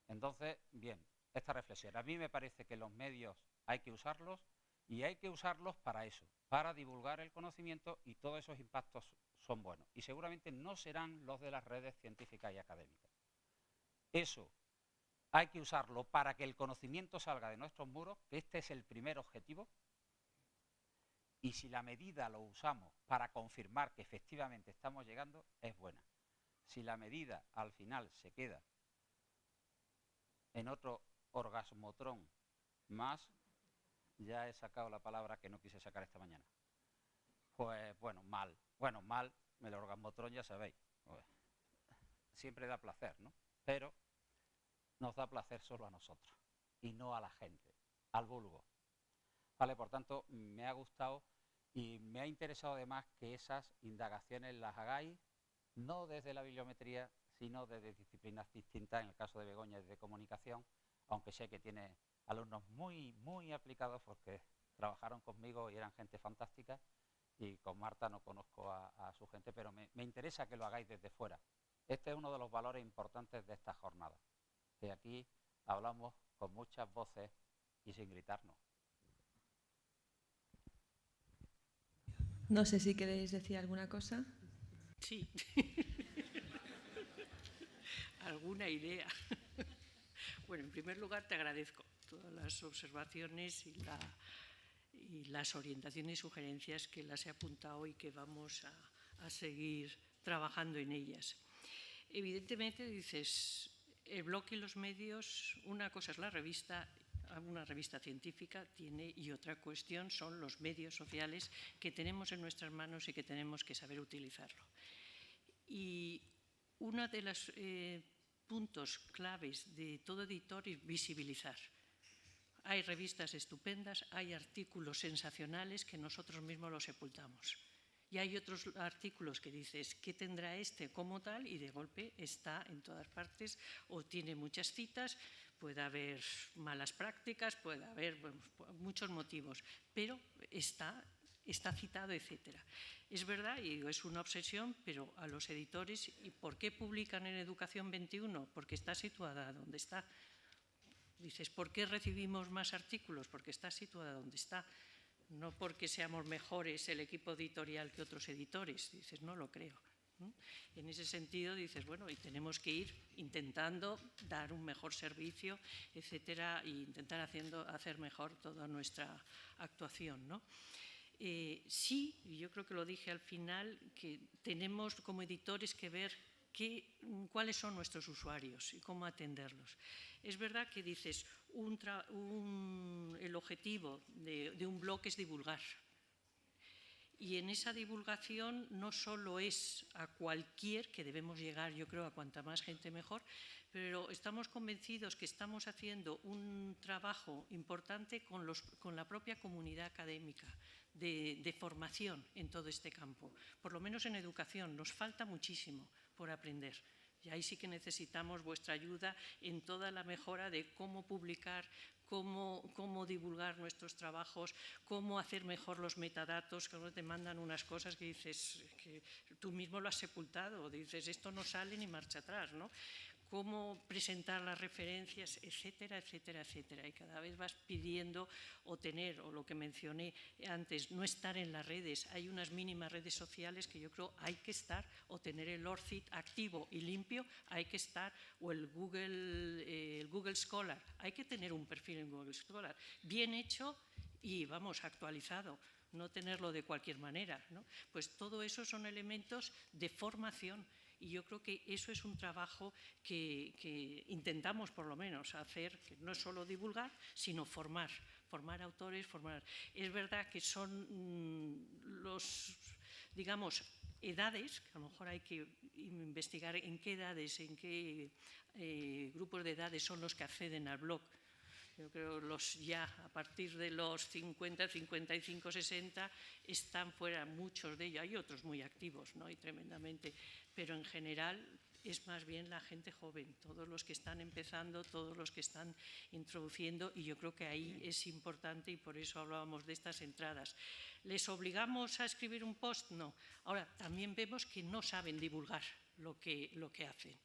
Entonces, bien, esta reflexión. A mí me parece que los medios hay que usarlos y hay que usarlos para eso, para divulgar el conocimiento, y todos esos impactos son buenos. Y seguramente no serán los de las redes científicas y académicas. Eso hay que usarlo para que el conocimiento salga de nuestros muros, que este es el primer objetivo. Y si la medida lo usamos para confirmar que efectivamente estamos llegando, es buena. Si la medida al final se queda en otro orgasmotrón más, ya he sacado la palabra que no quise sacar esta mañana. Pues bueno, mal. Bueno, mal, el orgasmotrón ya sabéis. Pues, siempre da placer, ¿no? Pero nos da placer solo a nosotros y no a la gente, al vulgo. Vale, por tanto, me ha gustado y me ha interesado además que esas indagaciones las hagáis no desde la bibliometría, sino desde disciplinas distintas. En el caso de Begoña, desde comunicación, aunque sé que tiene alumnos muy, muy aplicados porque trabajaron conmigo y eran gente fantástica, y con Marta no conozco a su gente, pero me interesa que lo hagáis desde fuera. Este es uno de los valores importantes de esta jornada, que aquí hablamos con muchas voces y sin gritarnos. No sé si queréis decir alguna cosa. Sí. alguna idea. Bueno, en primer lugar te agradezco todas las observaciones y las orientaciones y sugerencias que las he apuntado y que vamos a seguir trabajando en ellas. Evidentemente dices, el blog y los medios, una cosa es la revista, una revista científica tiene, y otra cuestión son los medios sociales que tenemos en nuestras manos y que tenemos que saber utilizarlo. Y uno de los puntos claves de todo editor es visibilizar. Hay revistas estupendas, hay artículos sensacionales que nosotros mismos los sepultamos. Y hay otros artículos que dices, ¿qué tendrá este como tal? Y de golpe está en todas partes o tiene muchas citas, puede haber malas prácticas, puede haber muchos motivos, pero está citado, etc. Es verdad, y es una obsesión, pero a los editores, ¿y por qué publican en Educación 21? Porque está situada donde está. Dices, ¿por qué recibimos más artículos? Porque está situada donde está. No porque seamos mejores el equipo editorial que otros editores. Dices, no lo creo. En ese sentido dices, bueno, y tenemos que ir intentando dar un mejor servicio, etcétera, e intentar hacer mejor toda nuestra actuación, ¿no? Sí, y yo creo que lo dije al final, que tenemos como editores que ver cuáles son nuestros usuarios y cómo atenderlos. Es verdad que dices, el objetivo de un blog es divulgar. Y en esa divulgación no solo es a cualquier, que debemos llegar, yo creo, a cuanta más gente mejor, pero estamos convencidos que estamos haciendo un trabajo importante con la propia comunidad académica de formación en todo este campo. Por lo menos en educación nos falta muchísimo por aprender. Y ahí sí que necesitamos vuestra ayuda en toda la mejora de cómo publicar, cómo divulgar nuestros trabajos, cómo hacer mejor los metadatos, que te mandan unas cosas que dices, que tú mismo lo has sepultado, dices, esto no sale ni marcha atrás, ¿no? Cómo presentar las referencias, etcétera, etcétera, etcétera. Y cada vez vas pidiendo o lo que mencioné antes, no estar en las redes. Hay unas mínimas redes sociales que yo creo hay que estar, o tener el ORCID activo y limpio, hay que estar, o el Google Scholar, hay que tener un perfil en Google Scholar, bien hecho y, vamos, actualizado. No tenerlo de cualquier manera, ¿no? Pues todo eso son elementos de formación. Y yo creo que eso es un trabajo que intentamos por lo menos hacer, que no es solo divulgar, sino formar autores, formar. Es verdad que son digamos, edades, que a lo mejor hay que investigar en qué edades, en qué grupos de edades son los que acceden al blog. Yo creo ya a partir de los 50, 55, 60 están fuera muchos de ellos. Hay otros muy activos, ¿no? Y tremendamente, pero en general es más bien la gente joven, todos los que están empezando, todos los que están introduciendo, y yo creo que ahí es importante y por eso hablábamos de estas entradas. ¿Les obligamos a escribir un post? No. Ahora, también vemos que no saben divulgar lo que hacen.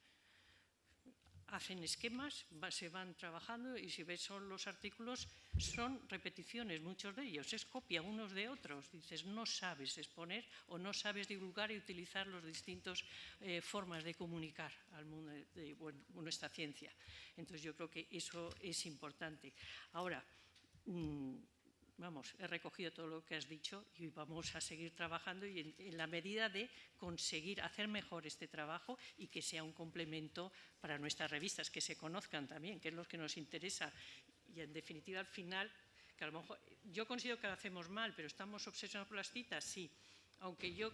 Hacen esquemas, se van trabajando y si ves son los artículos, son repeticiones, muchos de ellos, es copia unos de otros. Dices, no sabes exponer o no sabes divulgar y utilizar las distintas formas de comunicar al mundo de nuestra ciencia. Entonces yo creo que eso es importante. Ahora, vamos, he recogido todo lo que has dicho y vamos a seguir trabajando y en la medida de conseguir hacer mejor este trabajo y que sea un complemento para nuestras revistas, que se conozcan también, que es lo que nos interesa. Y en definitiva, al final, que a lo mejor yo considero que lo hacemos mal, pero estamos obsesionados por las citas, sí. Aunque yo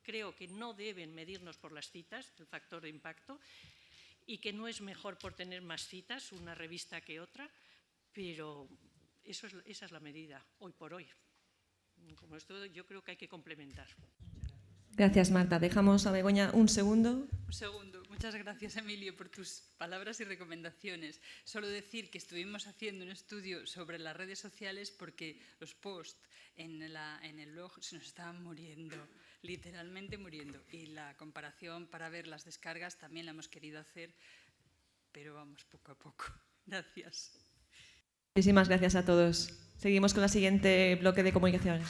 creo que no deben medirnos por las citas, el factor de impacto, y que no es mejor por tener más citas una revista que otra, pero esa es la medida, hoy por hoy. Como esto, yo creo que hay que complementar. Gracias, Marta. Dejamos a Begoña un segundo. Un segundo. Muchas gracias, Emilio, por tus palabras y recomendaciones. Solo decir que estuvimos haciendo un estudio sobre las redes sociales porque los posts en el blog se nos estaban muriendo, literalmente muriendo. Y la comparación para ver las descargas también la hemos querido hacer, pero vamos poco a poco. Gracias. Muchísimas gracias a todos. Seguimos con el siguiente bloque de comunicaciones.